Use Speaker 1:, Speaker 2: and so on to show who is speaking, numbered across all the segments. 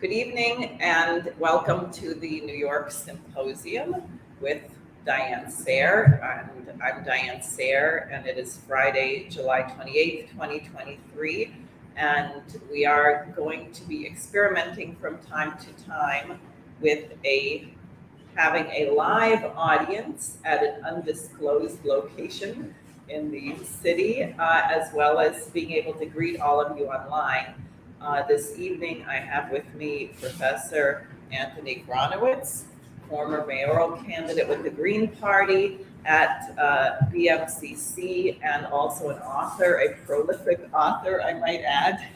Speaker 1: Good evening and welcome to the New York Symposium with Diane Sayre. And I'm Diane Sayre, and it is Friday, July 28th, 2023. And we are going to be experimenting from time to time with having a live audience at an undisclosed location in the city, as well as being able to greet all of you online. This evening, I have with me Professor Anthony Gronowitz, former mayoral candidate with the Green Party at BMCC, and also an author, a prolific author, I might add,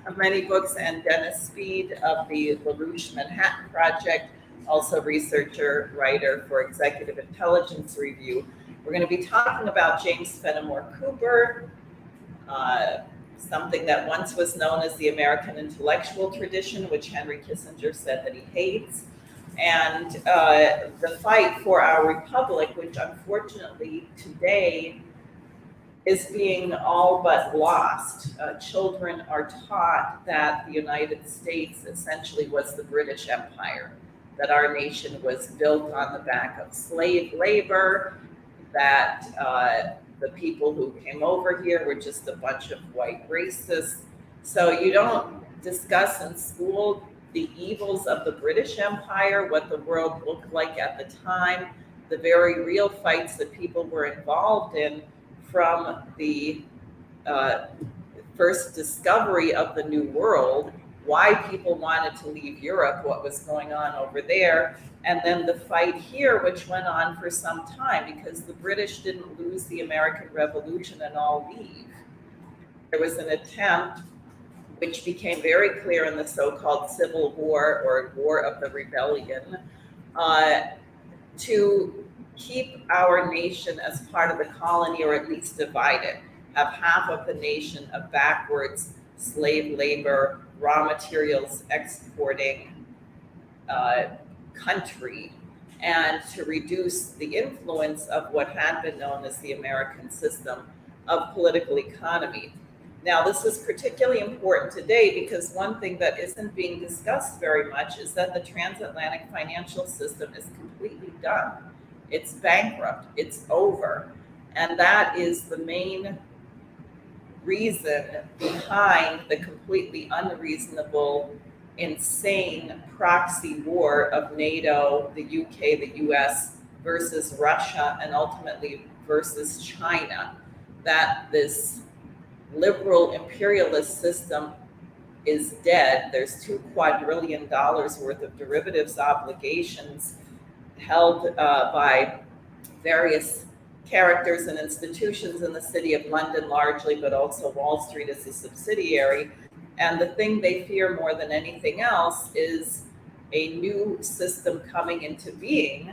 Speaker 1: of many books, and Dennis Speed of the LaRouche Manhattan Project, also researcher, writer for Executive Intelligence Review. We're going to be talking about James Fenimore Cooper, something that once was known as the American intellectual tradition, which Henry Kissinger said that he hates, and the fight for our republic, which unfortunately today is being all but lost. Children are taught that the United States essentially was the British Empire, that our nation was built on the back of slave labor, that the people who came over here were just a bunch of white racists. So you don't discuss in school the evils of the British Empire, what the world looked like at the time, the very real fights that people were involved in from the first discovery of the New World, why people wanted to leave Europe, what was going on over there, and then the fight here, which went on for some time because the British didn't lose the American Revolution and all leave. There was an attempt, which became very clear in the so-called Civil War or War of the Rebellion, to keep our nation as part of the colony, or at least divide it, have half of the nation a backwards slave labor, raw materials exporting country, and to reduce the influence of what had been known as the American system of political economy. Now, this is particularly important today because one thing that isn't being discussed very much is that the transatlantic financial system is completely done. It's bankrupt, it's over. And that is the main reason behind the completely unreasonable, insane proxy war of NATO, the UK, the US versus Russia, and ultimately versus China. That this liberal imperialist system is dead. There's $2 quadrillion worth of derivatives obligations held by various characters and institutions in the city of London largely, but also Wall Street as a subsidiary. And the thing they fear more than anything else is a new system coming into being,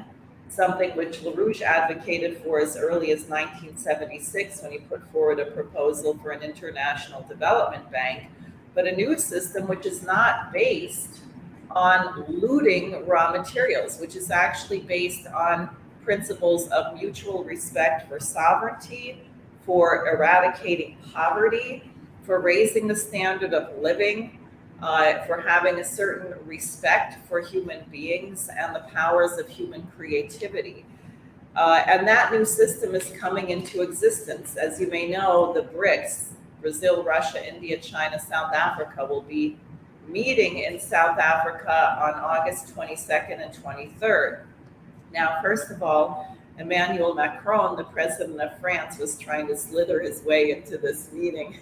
Speaker 1: something which LaRouche advocated for as early as 1976 when he put forward a proposal for an international development bank, but a new system which is not based on looting raw materials, which is actually based on principles of mutual respect for sovereignty, for eradicating poverty, for raising the standard of living, for having a certain respect for human beings and the powers of human creativity. And that new system is coming into existence. As you may know, the BRICS, Brazil, Russia, India, China, South Africa, will be meeting in South Africa on August 22nd and 23rd. Now, first of all, Emmanuel Macron, the president of France, was trying to slither his way into this meeting,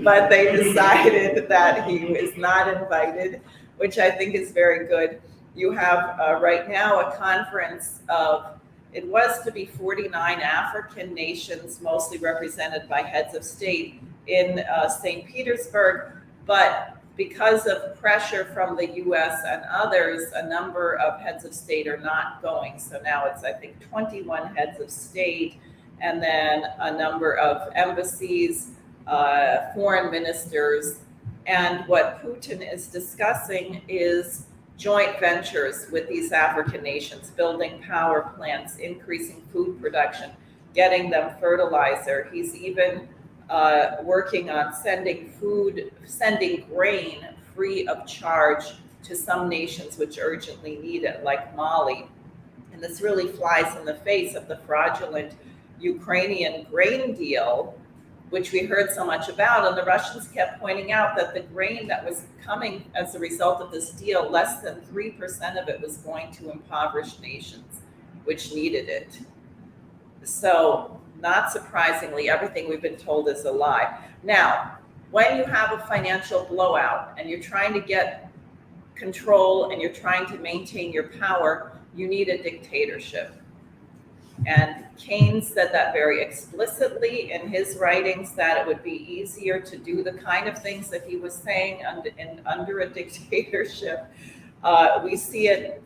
Speaker 1: but they decided that he was not invited, which I think is very good. You have right now a conference of, it was to be 49 African nations, mostly represented by heads of state in St. Petersburg, but because of pressure from the US and others, a number of heads of state are not going. So now it's, I think, 21 heads of state, and then a number of embassies, foreign ministers. And what Putin is discussing is joint ventures with these African nations, building power plants, increasing food production, getting them fertilizer. He's even working on sending grain free of charge to some nations which urgently need it, like Mali. And this really flies in the face of the fraudulent Ukrainian grain deal, which we heard so much about. And the Russians kept pointing out that the grain that was coming as a result of this deal, less than 3% of it was going to impoverished nations, which needed it. So, not surprisingly, everything we've been told is a lie. Now, when you have a financial blowout and you're trying to get control and you're trying to maintain your power, you need a dictatorship. And Keynes said that very explicitly in his writings, that it would be easier to do the kind of things that he was saying under a dictatorship. We see it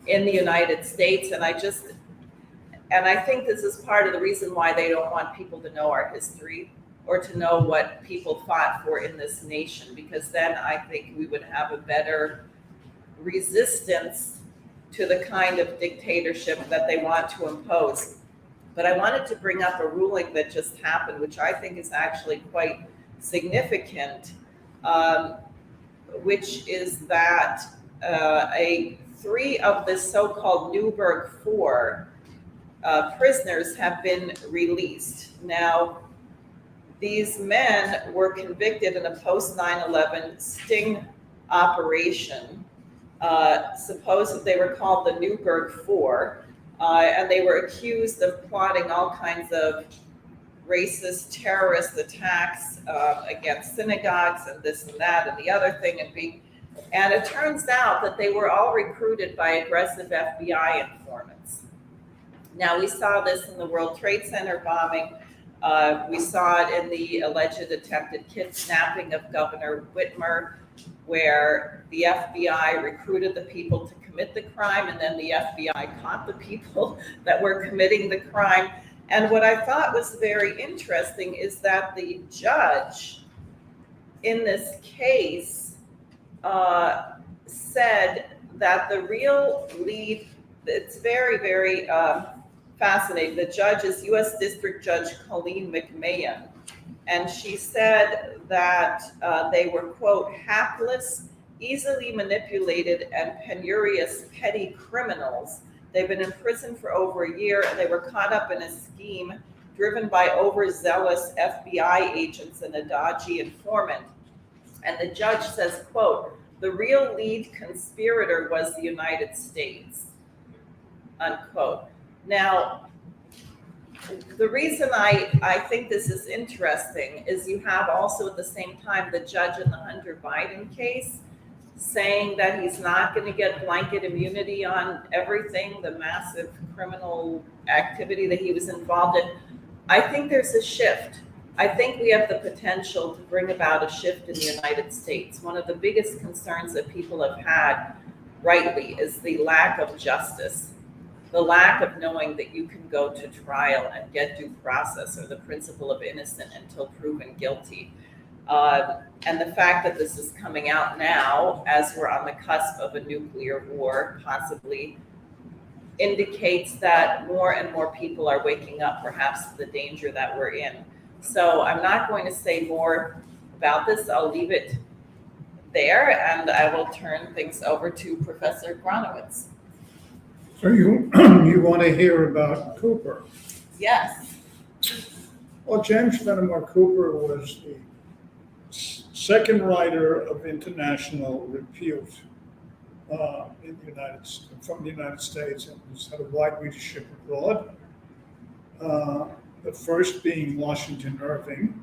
Speaker 1: in the United States, and I think this is part of the reason why they don't want people to know our history or to know what people fought for in this nation, because then I think we would have a better resistance to the kind of dictatorship that they want to impose. But I wanted to bring up a ruling that just happened, which I think is actually quite significant, which is that three of the so-called Nuremberg 4 prisoners have been released. Now, these men were convicted in a post 9/11 sting operation. Supposed they were called the Nuremberg 4, and they were accused of plotting all kinds of racist terrorist attacks against synagogues and this and that and the other thing. And it turns out that they were all recruited by aggressive FBI informants. Now, we saw this in the World Trade Center bombing. We saw it in the alleged attempted kidnapping of Governor Whitmer, where the FBI recruited the people to commit the crime, and then the FBI caught the people that were committing the crime. And what I thought was very interesting is that the judge in this case said that the real lead, it's very, very fascinating. The judge is U.S. District Judge Colleen McMahon. And she said that they were, quote, hapless, easily manipulated, and penurious petty criminals. They've been in prison for over a year, and they were caught up in a scheme driven by overzealous FBI agents and a dodgy informant. And the judge says, quote, the real lead conspirator was the United States, unquote. Now, the reason I think this is interesting is you have also at the same time the judge in the Hunter Biden case saying that he's not going to get blanket immunity on everything, the massive criminal activity that he was involved in. I think there's a shift. I think we have the potential to bring about a shift in the United States. One of the biggest concerns that people have had, rightly, is the lack of justice. The lack of knowing that you can go to trial and get due process, or the principle of innocent until proven guilty. And the fact that this is coming out now, as we're on the cusp of a nuclear war, possibly, indicates that more and more people are waking up perhaps to the danger that we're in. So I'm not going to say more about this. I'll leave it there, and I will turn things over to Professor Gronowitz.
Speaker 2: So you want to hear about Cooper?
Speaker 1: Yes.
Speaker 2: Well, James Fenimore Cooper was the second writer of international repute from the United States, and has had a wide readership abroad. The first being Washington Irving,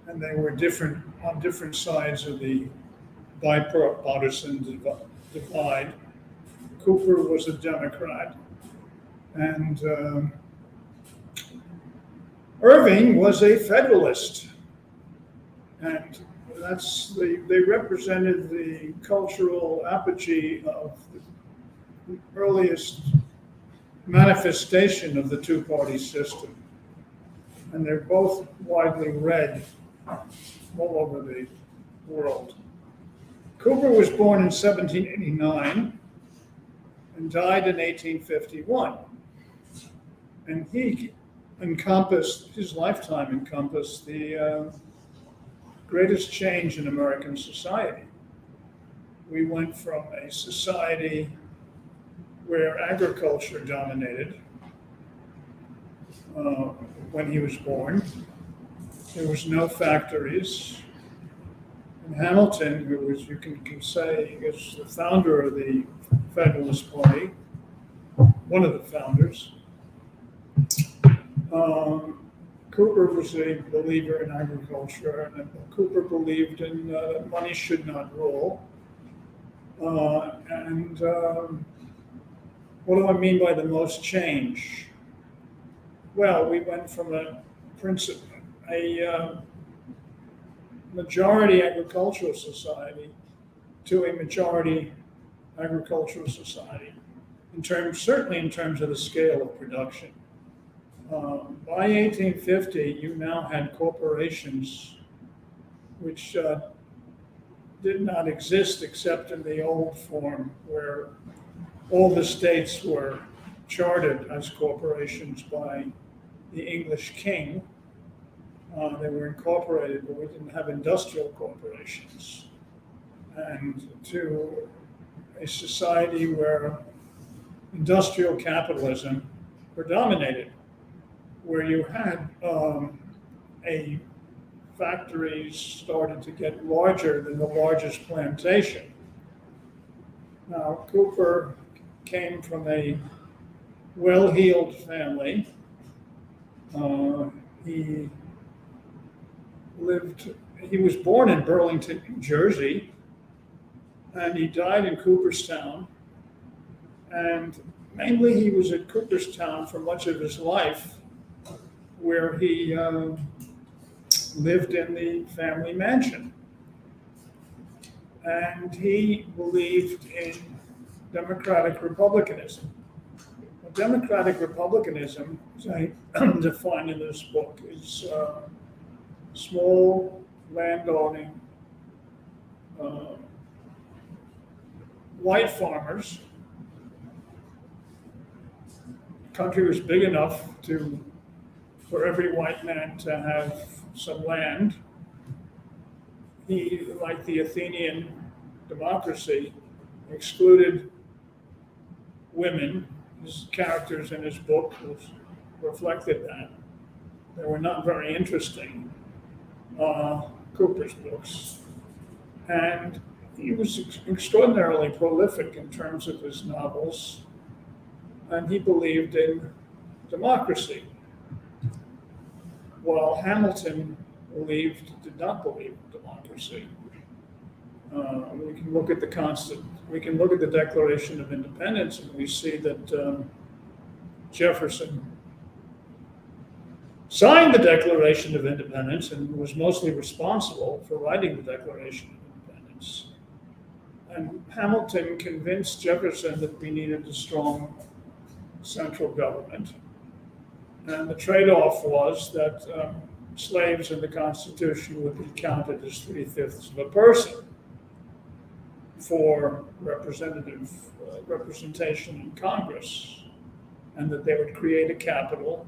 Speaker 2: and they were on different sides of the bipartisan divide. Cooper was a Democrat, and Irving was a Federalist, and they represented the cultural apogee of the earliest manifestation of the two-party system, and they're both widely read all over the world. Cooper was born in 1789 and died in 1851. And his lifetime encompassed the greatest change in American society. We went from a society where agriculture dominated when he was born. There was no factories. And Hamilton, who was, you can say, is the founder of the Federalist Party, one of the founders. Cooper was a believer in agriculture, and Cooper believed in money should not rule. What do I mean by the most change? Well, we went from a majority agricultural society to a majority agricultural society, certainly in terms of the scale of production. By 1850, you now had corporations which did not exist except in the old form, where all the states were chartered as corporations by the English king. They were incorporated, but we didn't have industrial corporations. And to a society where industrial capitalism predominated, where you had factories started to get larger than the largest plantation. Now, Cooper came from a well-heeled family. He was born in Burlington, New Jersey, and he died in Cooperstown. And mainly he was at Cooperstown for much of his life, where he lived in the family mansion. And he believed in democratic republicanism. Well, democratic republicanism, as I define in this book, is small landowning white farmers. The country was big enough for every white man to have some land. He, like the Athenian democracy, excluded women. His characters in his book reflected that. They were not very interesting, Cooper's books. And he was extraordinarily prolific in terms of his novels, and he believed in democracy. While Hamilton did not believe in democracy. We can look at the Declaration of Independence, and we see that Jefferson signed the Declaration of Independence and was mostly responsible for writing the Declaration of Independence. And Hamilton convinced Jefferson that we needed a strong central government. And the trade-off was that slaves in the Constitution would be counted as 3/5 of a person for representation in Congress, and that they would create a capital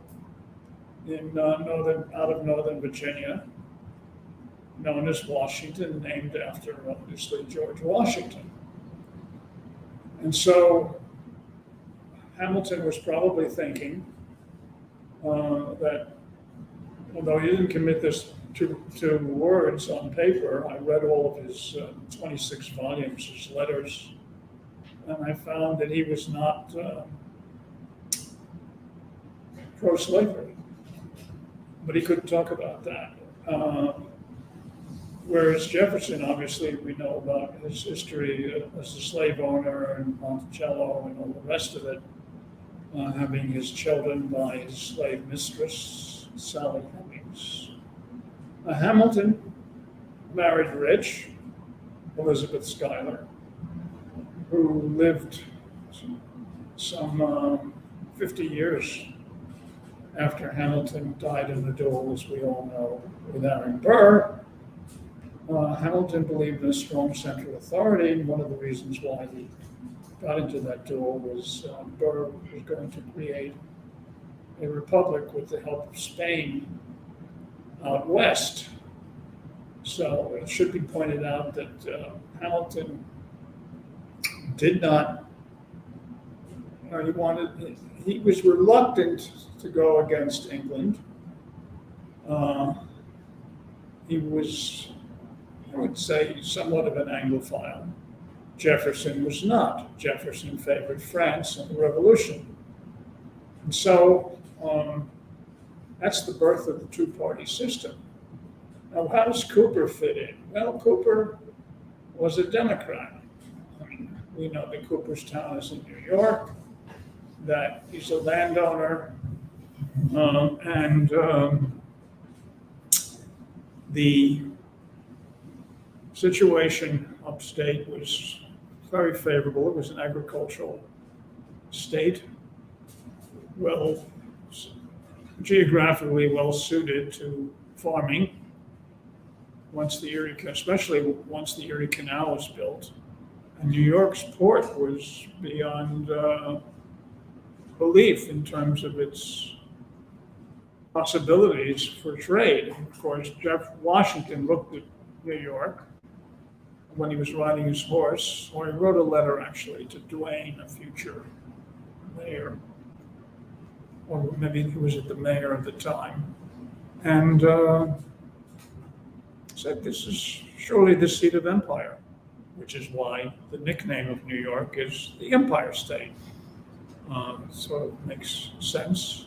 Speaker 2: out of Northern Virginia, known as Washington, named after obviously George Washington. And so Hamilton was probably thinking that, although he didn't commit this to words on paper, I read all of his 26 volumes, his letters, and I found that he was not pro-slavery, but he couldn't talk about that. Whereas Jefferson, obviously, we know about his history as a slave owner and Monticello and all the rest of it, having his children by his slave mistress, Sally Hemings. Hamilton married rich, Elizabeth Schuyler, who lived some 50 years after Hamilton died in the duel, as we all know, with Aaron Burr. Hamilton believed in a strong central authority, and one of the reasons why he got into that duel was Burr was going to create a republic with the help of Spain out west. So it should be pointed out that Hamilton did not, he was reluctant to go against England. He was, I would say, somewhat of an Anglophile. Jefferson was not. Jefferson favored France and the Revolution. And so that's the birth of the two-party system. Now, how does Cooper fit in? Well, Cooper was a Democrat. I mean, we know that Cooperstown is in New York, that he's a landowner, and the situation upstate was very favorable. It was an agricultural state, geographically well suited to farming. Especially once the Erie Canal was built, and New York's port was beyond belief in terms of its possibilities for trade. And of course, Washington looked at New York when he was riding his horse, or he wrote a letter actually to Duane, a future mayor, or maybe he was the mayor at the time, and said, "This is surely the seat of empire," which is why the nickname of New York is the Empire State. Sort of makes sense.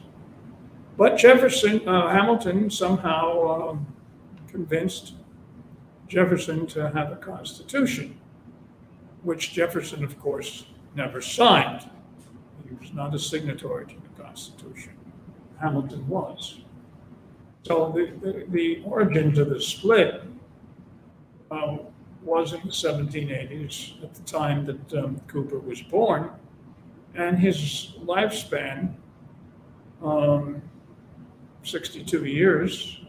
Speaker 2: But Hamilton somehow convinced Jefferson to have a constitution, which Jefferson, of course, never signed. He was not a signatory to the Constitution. Hamilton was. So the origin to the split was in the 1780s, at the time that Cooper was born, and his lifespan, 62 years,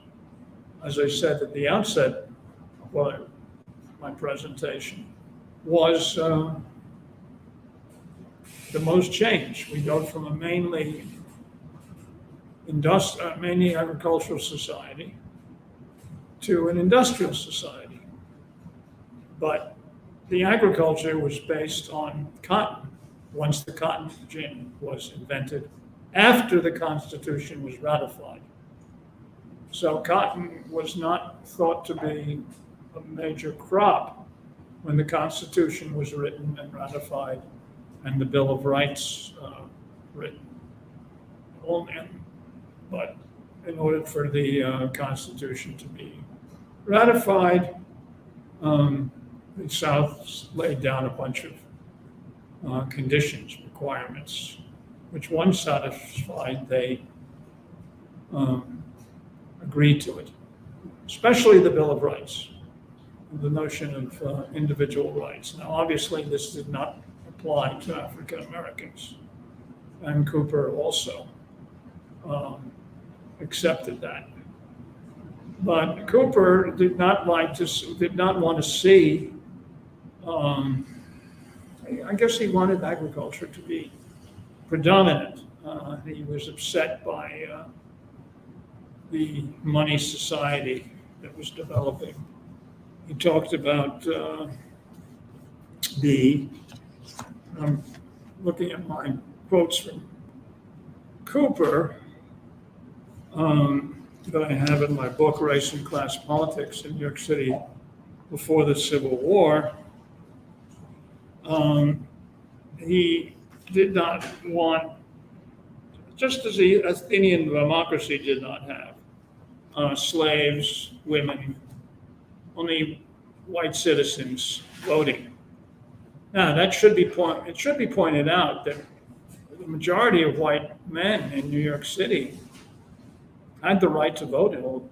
Speaker 2: as I said at the outset of my presentation, was the most change. We go from a mainly agricultural society to an industrial society. But the agriculture was based on cotton, once the cotton gin was invented, after the Constitution was ratified. So cotton was not thought to be a major crop when the Constitution was written and ratified and the Bill of Rights written. But in order for the Constitution to be ratified, the South laid down a bunch of conditions, requirements, which once satisfied, they agreed to it, especially the Bill of Rights, the notion of individual rights. Now, obviously, this did not apply to African Americans, and Cooper also accepted that. But Cooper did not want to see. I guess he wanted agriculture to be predominant. He was upset by the money society that was developing. He talked about I'm looking at my quotes from Cooper that I have in my book, Race and Class Politics in New York City Before the Civil War. He did not want, just as the Athenian democracy did not have, slaves, women, only white citizens voting. Now, it should be pointed out that the majority of white men in New York City had the right to vote in all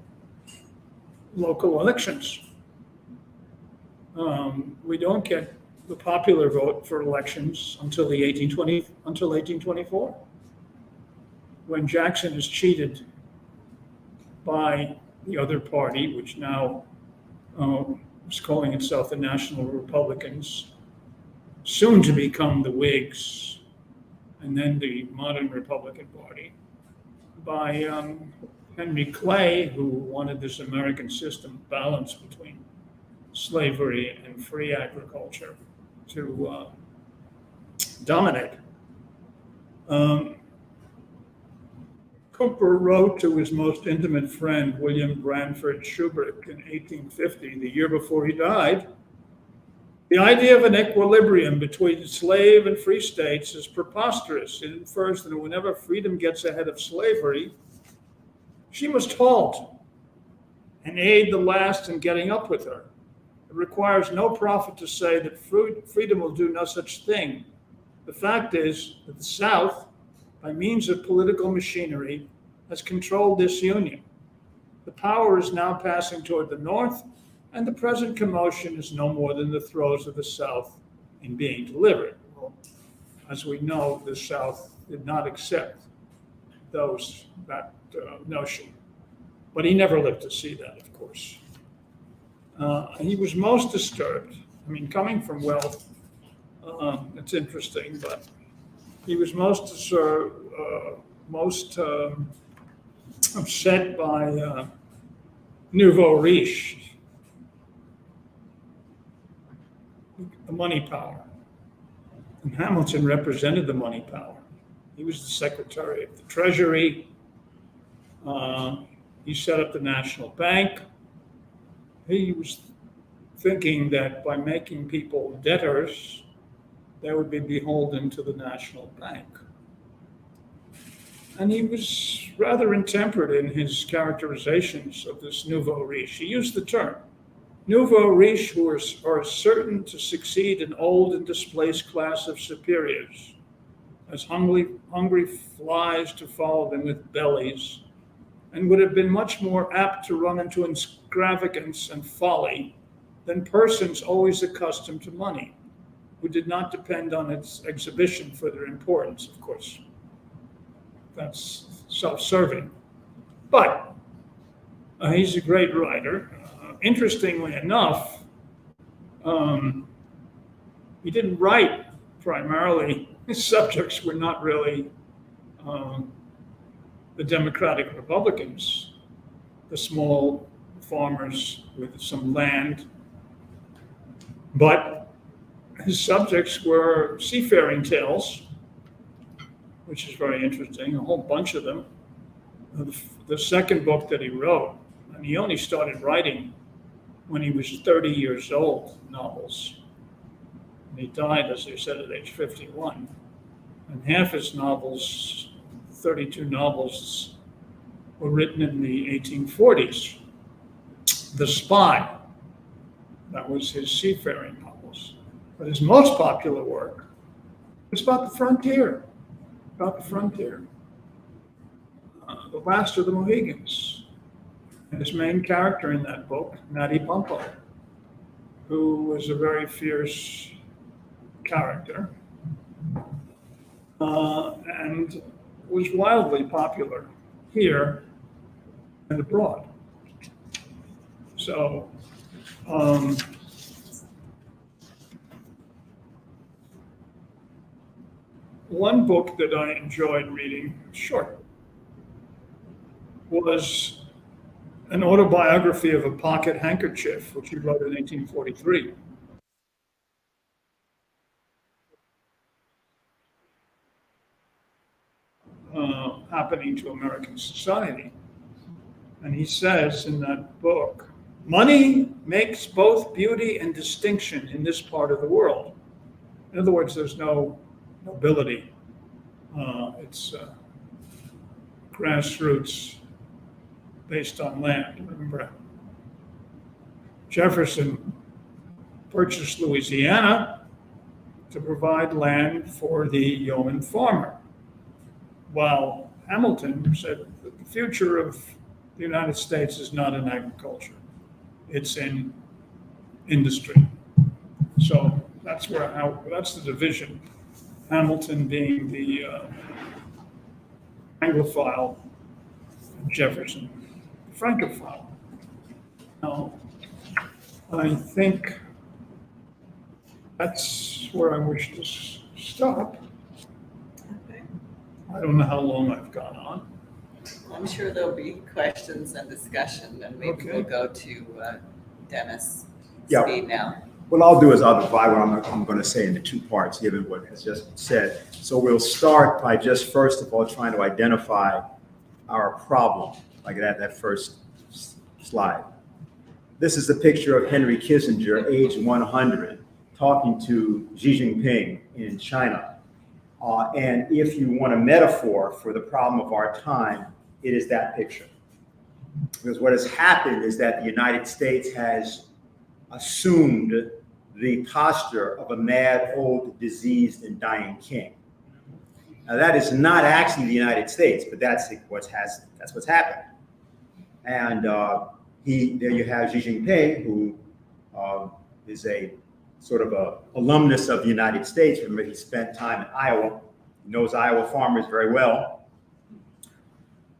Speaker 2: local elections. We don't get the popular vote for elections until 1824, when Jackson is cheated by the other party, which now is calling itself the National Republicans, soon to become the Whigs, and then the modern Republican Party, by Henry Clay, who wanted this American system balance between slavery and free agriculture to dominate. Cooper wrote to his most intimate friend, William Branford Shubrick, in 1850, the year before he died. The idea of an equilibrium between slave and free states is preposterous. It infers that whenever freedom gets ahead of slavery, she must halt and aid the last in getting up with her. It requires no prophet to say that freedom will do no such thing. The fact is that the South, by means of political machinery, has controlled this union. The power is now passing toward the North, and the present commotion is no more than the throes of the South in being delivered. Well, as we know, the South did not accept that notion, but he never lived to see that, of course. He was most disturbed. I mean, coming from wealth, it's interesting, but he was most upset by nouveau riche, the money power. And Hamilton represented the money power. He was the Secretary of the Treasury. He set up the National Bank. He was thinking that by making people debtors, they would be beholden to the National Bank. And he was rather intemperate in his characterizations of this nouveau riche. He used the term nouveau riche, who are certain to succeed an old and displaced class of superiors, as hungry flies to follow them with bellies, and would have been much more apt to run into extravagance and folly than persons always accustomed to money, who did not depend on its exhibition for their importance, of course. That's self-serving. But he's a great writer. Interestingly enough, he didn't write primarily, his subjects were not really the Democratic Republicans, the small farmers with some land, but his subjects were seafaring tales, which is very interesting, a whole bunch of them. The second book that he wrote, and he only started writing when he was 30 years old, novels. And he died, as I said, at age 51. And half his novels, 32 novels, were written in the 1840s. The Spy, that was his seafaring novels. But his most popular work was about the frontier. The Last of the Mohegans. And his main character in that book, Natty Bumppo, who was a very fierce character and was wildly popular here and abroad. So, one book that I enjoyed reading, short, was an autobiography of a pocket handkerchief, which he wrote in 1843. Happening to American society. And he says in that book, money makes both beauty and distinction in this part of the world. In other words, there's no nobility. It's grassroots based on land. Remember, Jefferson purchased Louisiana to provide land for the yeoman farmer, while Hamilton said that the future of the United States is not in agriculture, it's in industry. So that's the division. Hamilton being the Anglophile, Jefferson Francophile. Now, I think that's where I wish to stop.
Speaker 1: Okay.
Speaker 2: I don't know how long I've gone on.
Speaker 1: I'm sure there'll be questions and discussion, and maybe
Speaker 2: Okay.
Speaker 1: we'll go to Dennis
Speaker 3: Yeah.
Speaker 1: Speed now.
Speaker 3: What I'll do is I'll divide what I'm going to say into two parts, given what has just been said. So we'll start by just first of all trying to identify our problem, like that first slide. This is a picture of Henry Kissinger, age 100, talking to Xi Jinping in China. And if you want a metaphor for the problem of our time, it is that picture. Because what has happened is that the United States has assumed the posture of a mad, old, diseased, and dying king. Now that is not actually the United States, but that's what's happened. And there you have Xi Jinping, who is a sort of a alumnus of the United States. Remember, he spent time in Iowa, he knows Iowa farmers very well.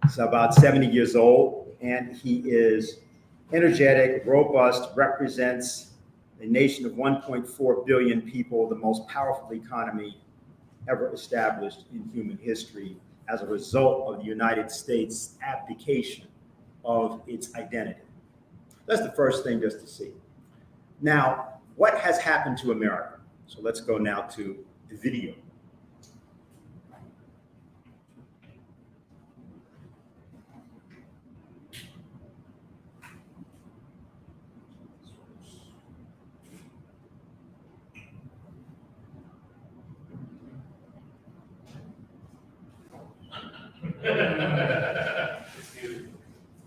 Speaker 3: He's about 70 years old, and he is energetic, robust, represents a nation of 1.4 billion people, the most powerful economy ever established in human history as a result of the United States' abdication of its identity. That's the first thing just to see. Now, what has happened to America? So let's go now to the video.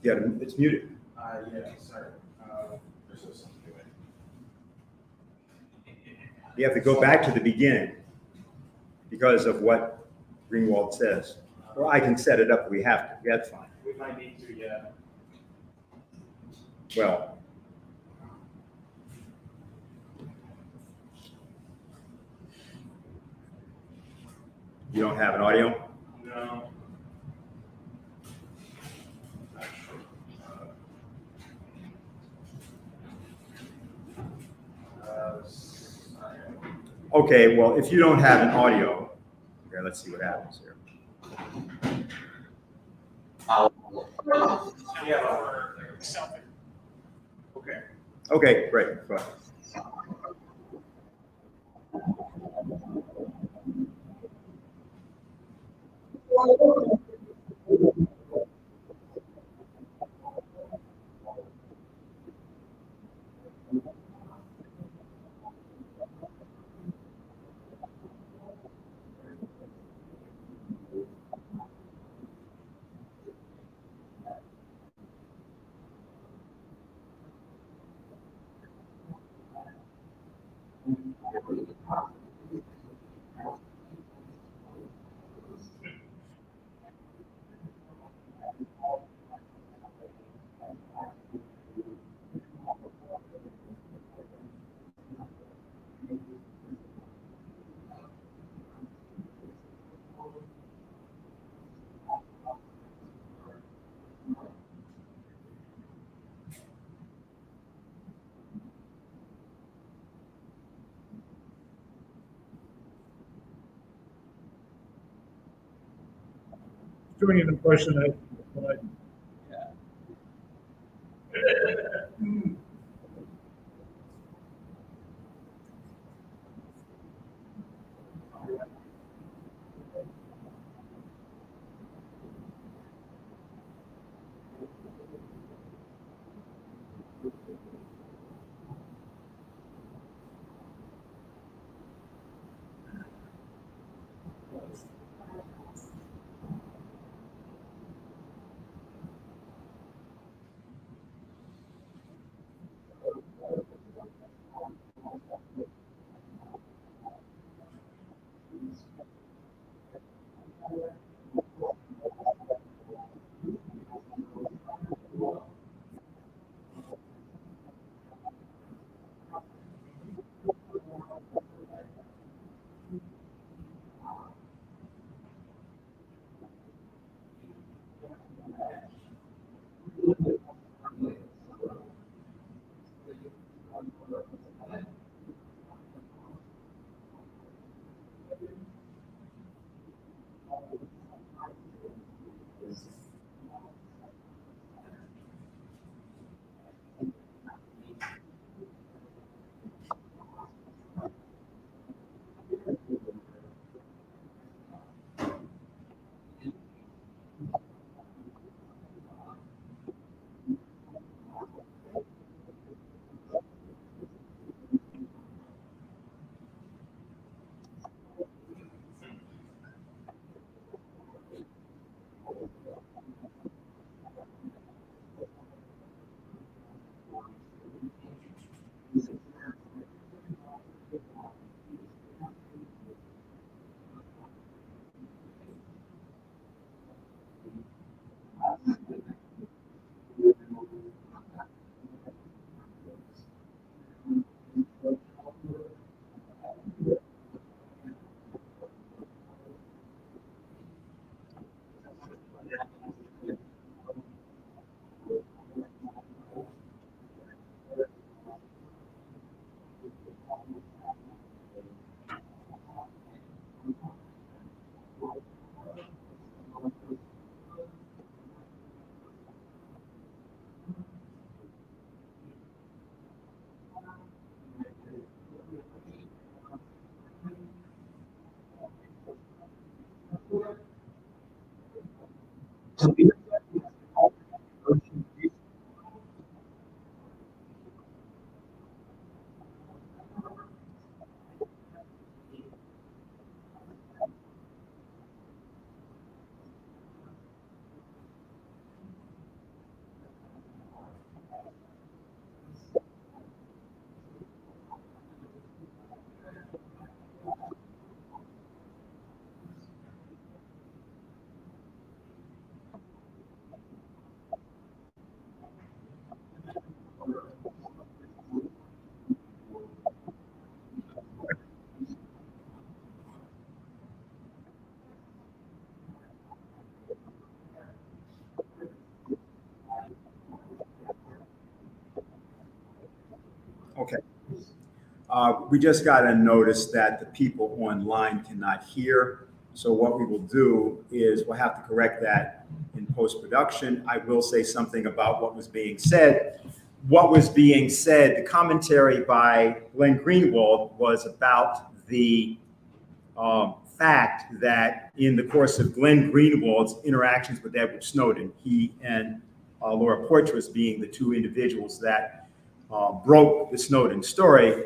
Speaker 3: Yeah, it's muted.
Speaker 4: Yeah, sorry.
Speaker 3: You have to go back to the beginning because of what Greenwald says. Or I can set it up if we have to. Yeah, that's fine.
Speaker 4: We might need to, yeah.
Speaker 3: Well, you don't have an audio?
Speaker 4: No.
Speaker 3: Okay, well, if you don't have an audio, okay, let's see what happens here.
Speaker 4: Okay.
Speaker 3: Okay, great. Go ahead.
Speaker 2: Doing an impersonation.
Speaker 3: Okay. We just got a notice that the people online cannot hear. So what we will do is we'll have to correct that in post-production. I will say something about what was being said. What was being said, the commentary by Glenn Greenwald was about the fact that in the course of Glenn Greenwald's interactions with Edward Snowden, he and Laura Poitras being the two individuals that broke the Snowden story,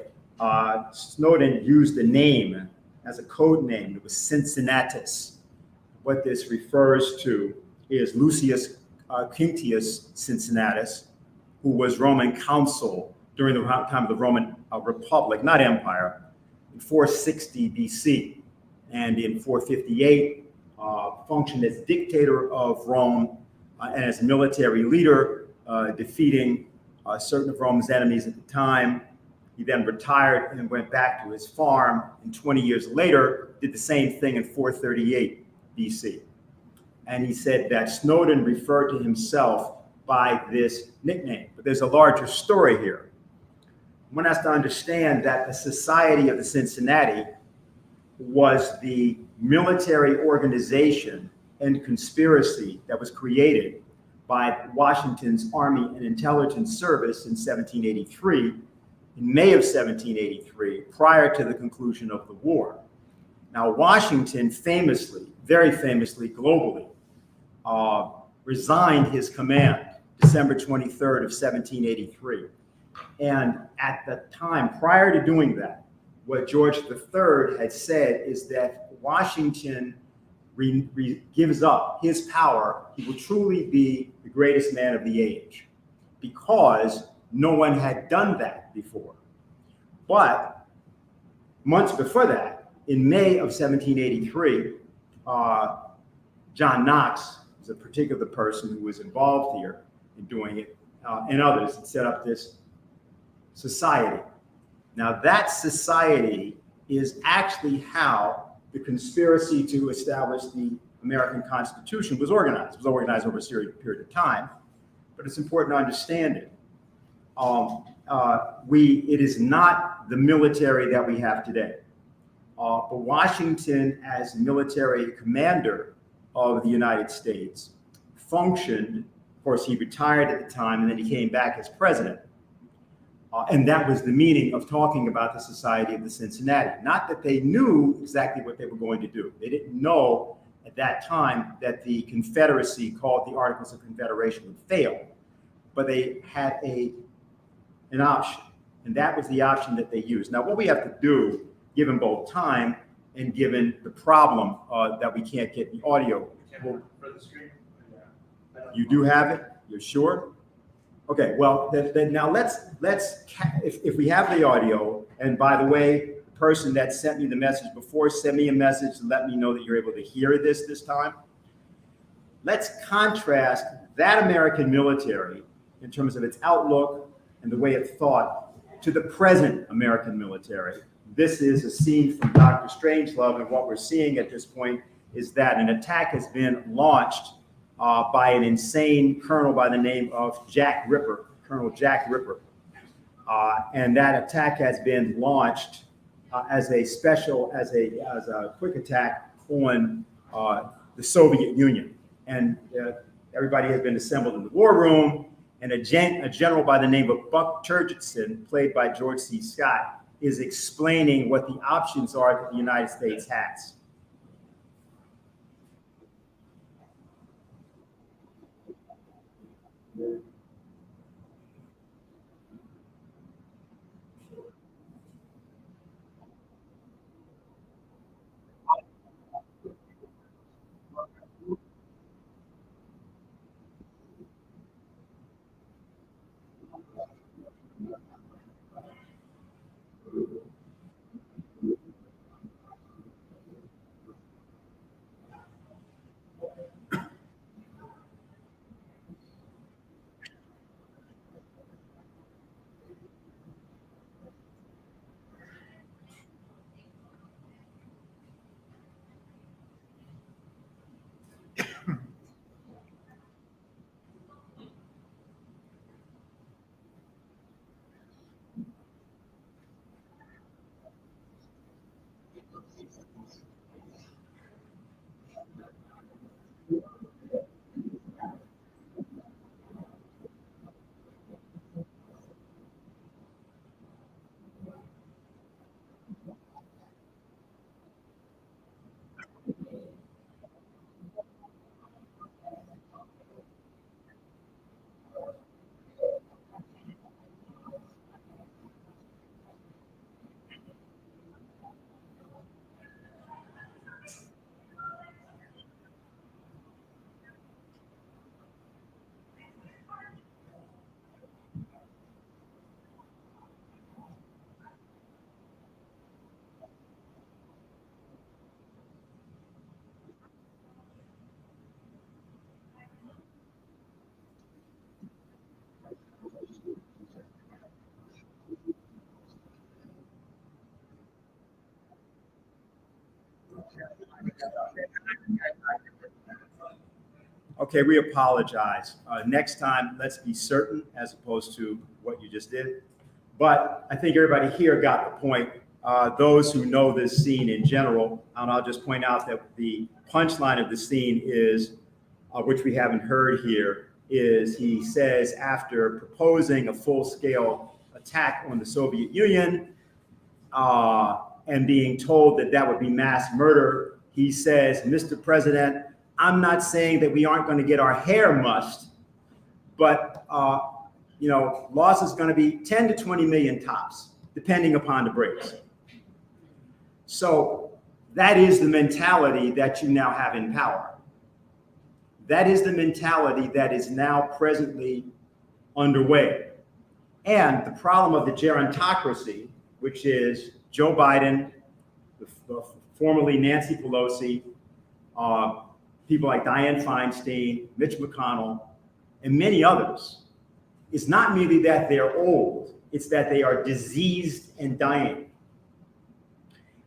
Speaker 3: Snowden used a name as a code name. It was Cincinnatus. What this refers to is Lucius Quinctius Cincinnatus, who was Roman consul during the time of the Roman Republic, not empire, in 460 BC. And in 458, functioned as dictator of Rome and as military leader, defeating certain of Rome's enemies at the time. He then retired and went back to his farm, and 20 years later did the same thing in 438 BC. And he said that Snowden referred to himself by this nickname. But there's a larger story here. One has to understand that the Society of the Cincinnati was the military organization and conspiracy that was created by Washington's Army and Intelligence Service in 1783, in May of 1783, prior to the conclusion of the war. Now, Washington famously, very famously globally, resigned his command December 23rd of 1783. And at the time, prior to doing that, what George III had said is that Washington gives up his power, he will truly be the greatest man of the age, because no one had done that before. But months before that, in May of 1783, John Knox was a particular person who was involved here in doing it, and others had set up this society. Now, that society is actually how the conspiracy to establish the American Constitution was organized. It was organized over a period of time, but it's important to understand it. It is not the military that we have today. But Washington, as military commander of the United States, functioned. Of course, he retired at the time, and then he came back as president. And that was the meaning of talking about the Society of the Cincinnati. Not that they knew exactly what they were going to do. They didn't know at that time that the Confederacy, called the Articles of Confederation, would fail. But they had an option, and that was the option that they used. Now, what we have to do, given both time and given the problem that we can't get the audio.
Speaker 4: For the screen? Yeah.
Speaker 3: You do have it? You're sure? Okay, well, then now let's if we have the audio, and by the way, the person that sent me the message before, send me a message and let me know that you're able to hear this time. Let's contrast that American military in terms of its outlook and the way it thought to the present American military. This is a scene from Dr. Strangelove, and what we're seeing at this point is that an attack has been launched by an insane colonel by the name of Colonel Jack Ripper. And that attack has been launched as a quick attack on the Soviet Union. And everybody has been assembled in the war room, and a general by the name of Buck Turgidson, played by George C. Scott, is explaining what the options are that the United States has. Okay, we apologize. Next time, let's be certain as opposed to what you just did. But I think everybody here got the point. Those who know this scene in general, and I'll just point out that the punchline of the scene is, which we haven't heard here, is he says after proposing a full-scale attack on the Soviet Union and being told that that would be mass murder, he says, Mr. President, I'm not saying that we aren't going to get our hair mussed, but loss is going to be 10 to 20 million tops, depending upon the breaks. So that is the mentality that you now have in power. That is the mentality that is now presently underway. And the problem of the gerontocracy, which is Joe Biden, formerly Nancy Pelosi, people like Dianne Feinstein, Mitch McConnell, and many others, is not merely that they're old, it's that they are diseased and dying.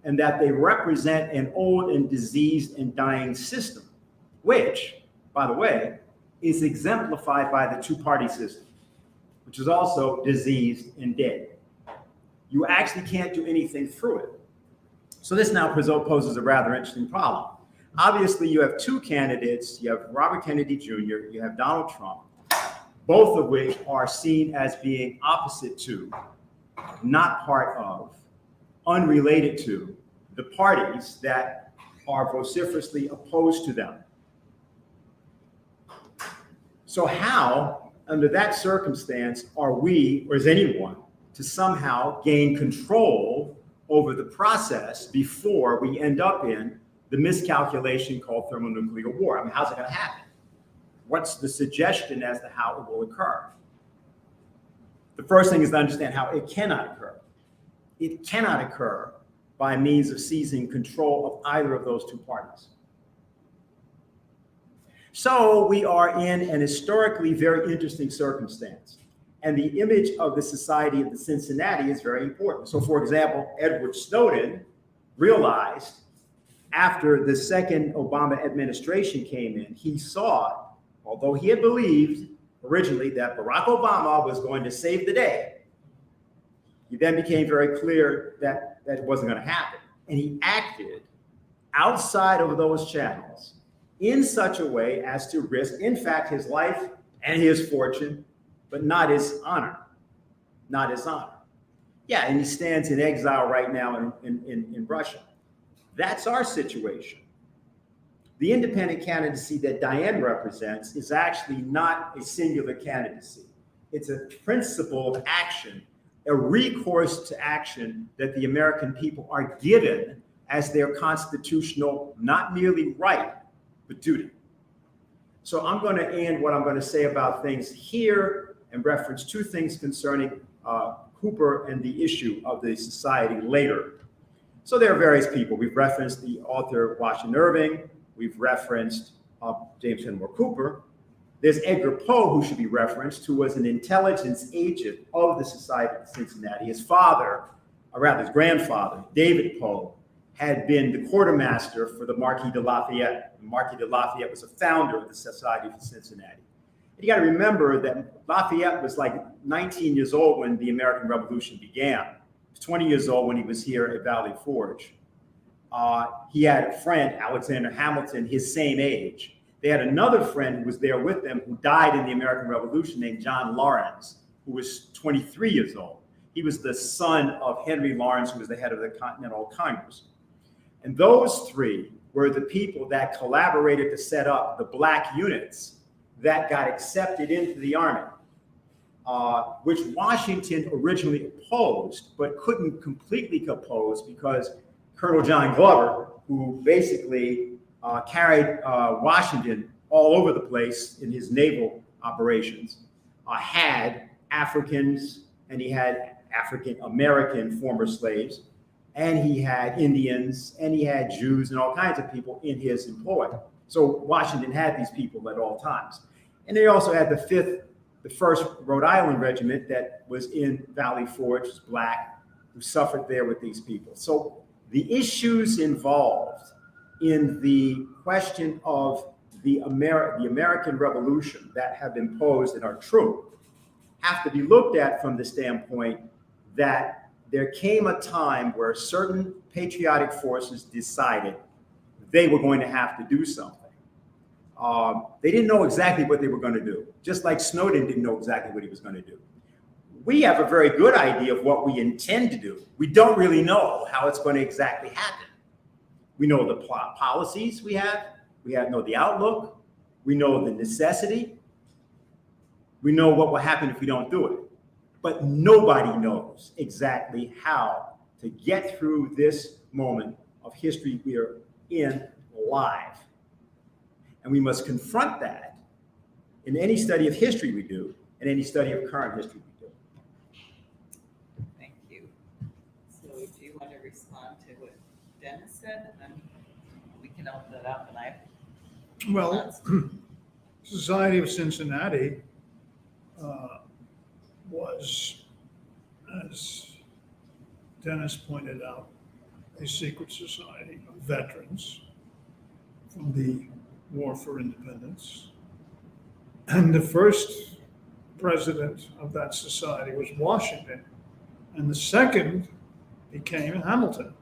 Speaker 3: And that they represent an old and diseased and dying system, which, by the way, is exemplified by the two-party system, which is also diseased and dead. You actually can't do anything through it. So this now poses a rather interesting problem. Obviously, you have two candidates. You have Robert Kennedy Jr., you have Donald Trump, both of which are seen as being opposite to, not part of, unrelated to the parties that are vociferously opposed to them. So how, under that circumstance, are we, or is anyone, to somehow gain control over the process before we end up in the miscalculation called thermonuclear war? I mean, how's it going to happen? What's the suggestion as to how it will occur? The first thing is to understand how it cannot occur. It cannot occur by means of seizing control of either of those two parties. So we are in an historically very interesting circumstance. And the image of the Society of Cincinnati is very important. So, for example, Edward Snowden realized after the second Obama administration came in, he saw, although he had believed originally that Barack Obama was going to save the day, it then became very clear that it wasn't going to happen. And he acted outside of those channels in such a way as to risk, in fact, his life and his fortune, but not his honor. Not his honor. Yeah, and he stands in exile right now in Russia. That's our situation. the independent candidacy that Diane represents is actually not a singular candidacy. It's a principle of action, a recourse to action that the American people are given as their constitutional, not merely right, but duty. So I'm going to end what I'm going to say about things here and reference two things concerning Cooper and the issue of the society later. So there are various people. We've referenced the author Washington Irving. We've referenced James Fenimore Cooper. There's Edgar Poe, who should be referenced, who was an intelligence agent of the Society of Cincinnati. His father, or rather his grandfather, David Poe, had been the quartermaster for the Marquis de Lafayette. The Marquis de Lafayette was a founder of the Society of Cincinnati. And you got to remember that Lafayette was like 19 years old when the American Revolution began. He was 20 years old when he was here at Valley Forge. He had a friend, Alexander Hamilton, his same age. They had another friend who was there with them who died in the American Revolution named John Lawrence, who was 23 years old. He was the son of Henry Lawrence, who was the head of the Continental Congress. And those three were the people that collaborated to set up the black units that got accepted into the army, which Washington originally opposed, but couldn't completely oppose because Colonel John Glover, who basically carried Washington all over the place in his naval operations, had Africans, and he had African-American former slaves, and he had Indians, and he had Jews and all kinds of people in his employ. So Washington had these people at all times. And they also had the 1st Rhode Island Regiment that was in Valley Forge, was black, who suffered there with these people. So the issues involved in the question of the American Revolution that have been posed and are true have to be looked at from the standpoint that there came a time where certain patriotic forces decided they were going to have to do something. They didn't know exactly what they were going to do, just like Snowden didn't know exactly what he was going to do. We have a very good idea of what we intend to do. We don't really know how it's going to exactly happen. We know the policies we know the outlook, we know the necessity, we know what will happen if we don't do it. But nobody knows exactly how to get through this moment of history we are in live. And we must confront that in any study of history we do, in any study of current history we do.
Speaker 1: Thank you. So do you want to respond to what Dennis said? And we can open it up. And
Speaker 2: Well, Society of Cincinnati was, as Dennis pointed out, a secret society of veterans from the War for Independence. And the first president of that society was Washington, and the second became Hamilton.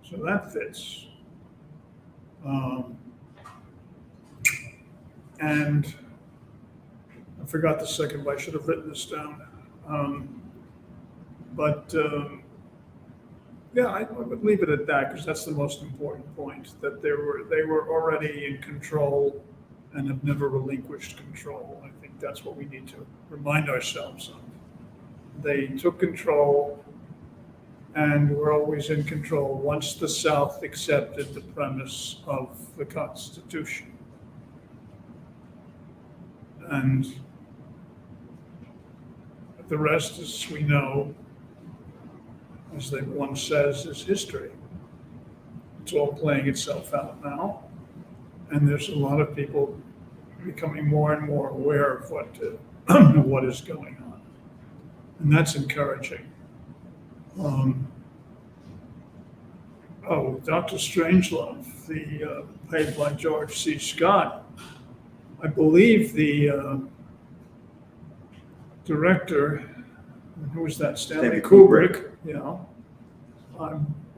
Speaker 2: So that fits. And I forgot the second, but I should have written this down. Yeah, I would leave it at that because that's the most important point, that they were already in control and have never relinquished control. I think that's what we need to remind ourselves of. They took control and were always in control once the South accepted the premise of the Constitution. And the rest, as we know, as one says, is history. It's all playing itself out now. And there's a lot of people becoming more and more aware of what is going on. And that's encouraging. Dr. Strangelove, played by George C. Scott, I believe the director, who was that? Stanley Kubrick. Yeah,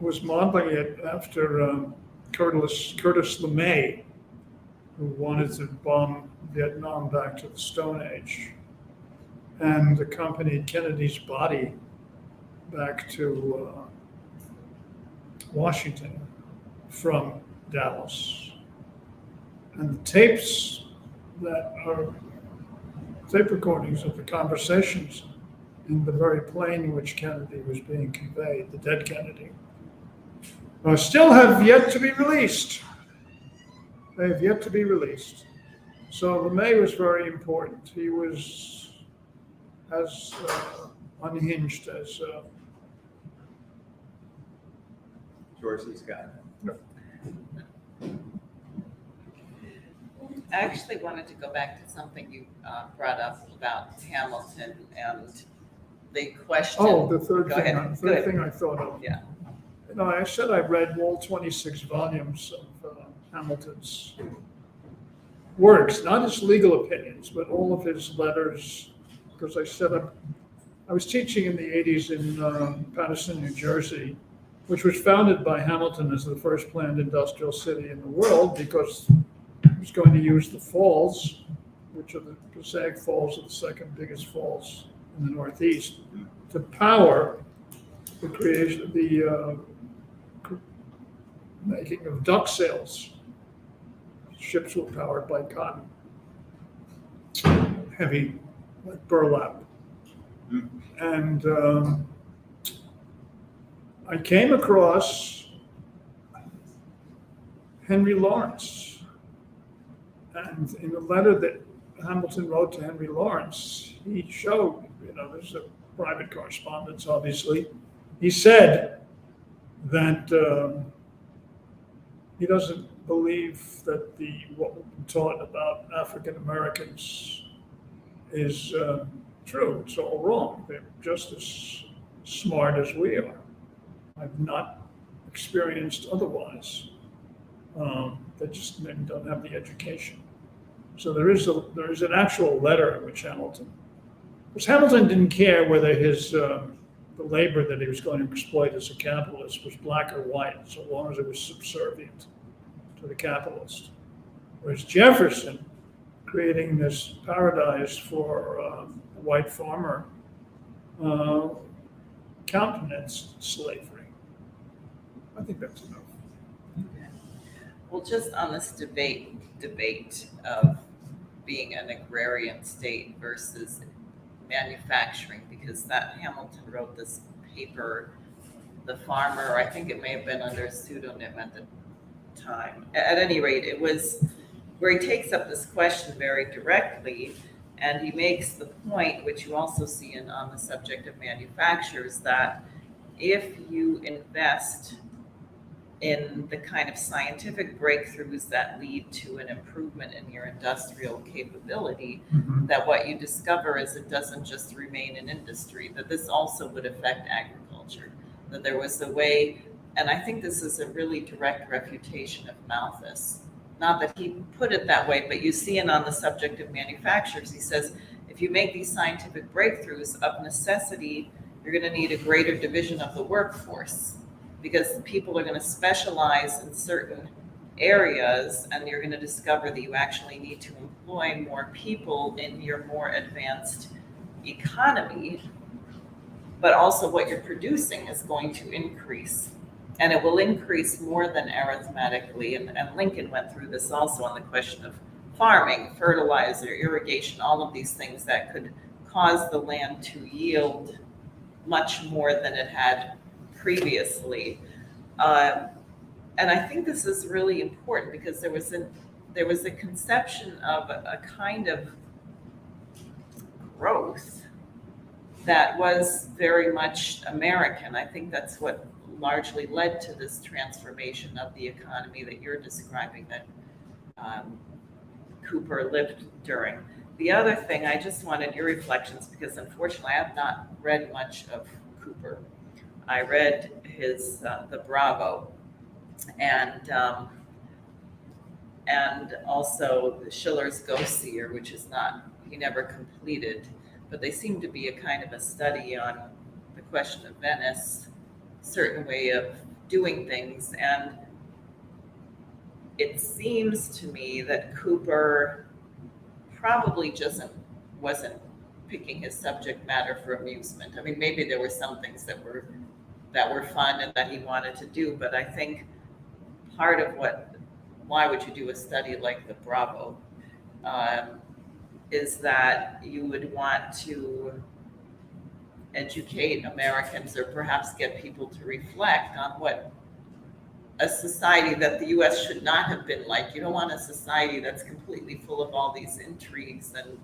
Speaker 2: was modeling it after Curtis LeMay, who wanted to bomb Vietnam back to the Stone Age, and accompanied Kennedy's body back to Washington from Dallas. And the tapes that are tape recordings of the conversations in the very plane in which Kennedy was being conveyed, the dead Kennedy, still have yet to be released. They have yet to be released. So LeMay was very important. He was as unhinged as
Speaker 3: George C. Scott.
Speaker 1: I actually wanted to go back to something you brought up about Hamilton and the question.
Speaker 2: Oh, the third
Speaker 1: Go
Speaker 2: thing,
Speaker 1: ahead.
Speaker 2: the third
Speaker 1: Good.
Speaker 2: thing I thought of.
Speaker 1: Yeah.
Speaker 2: No, I said I read all 26 volumes of Hamilton's works, not his legal opinions, but all of his letters, because I was teaching in the 80s in Paterson, New Jersey, which was founded by Hamilton as the first planned industrial city in the world because he was going to use the falls, which are the Passaic Falls, are the second biggest falls in the Northeast, to power the creation, the making of duck sails. Ships were powered by cotton, heavy like burlap. And I came across Henry Lawrence. And in a letter that Hamilton wrote to Henry Lawrence, he showed, there's a private correspondence, obviously. He said that he doesn't believe that what we've been taught about African Americans is true. It's all wrong. They're just as smart as we are. I've not experienced otherwise. They just maybe don't have the education. So there is an actual letter in which because Hamilton didn't care whether the labor that he was going to exploit as a capitalist was black or white, so long as it was subservient to the capitalist. Whereas Jefferson, creating this paradise for the white farmer, countenanced slavery. I think that's enough.
Speaker 1: Well, just on this debate of being an agrarian state versus manufacturing, because that Hamilton wrote this paper, The Farmer, I think it may have been under a pseudonym at the time. At any rate, it was where he takes up this question very directly, and he makes the point, which you also see on the subject of manufacturers, that if you invest in the kind of scientific breakthroughs that lead to an improvement in your industrial capability, that what you discover is it doesn't just remain an industry, that this also would affect agriculture, that there was a way, and I think this is a really direct refutation of Malthus. Not that he put it that way, but you see it on the subject of manufacturers. He says, if you make these scientific breakthroughs, of necessity, you're going to need a greater division of the workforce, because people are going to specialize in certain areas, and you're going to discover that you actually need to employ more people in your more advanced economy, but also what you're producing is going to increase. And it will increase more than arithmetically. And Lincoln went through this also on the question of farming, fertilizer, irrigation, all of these things that could cause the land to yield much more than it had previously. And I think this is really important because there was a conception of a kind of growth that was very much American. I think that's what largely led to this transformation of the economy that you're describing, that Cooper lived during. The other thing, I just wanted your reflections, because unfortunately I have not read much of Cooper. I read his the Bravo, and also Schiller's Ghost Seer, which is he never completed, but they seem to be a kind of a study on the question of Venice, certain way of doing things. And it seems to me that Cooper probably wasn't picking his subject matter for amusement. I mean, maybe there were some things that were fun and that he wanted to do, but I think part of what why would you do a study like the Bravo, is that you would want to educate Americans or perhaps get people to reflect on what a society that the US should not have been like. You don't want a society that's completely full of all these intrigues and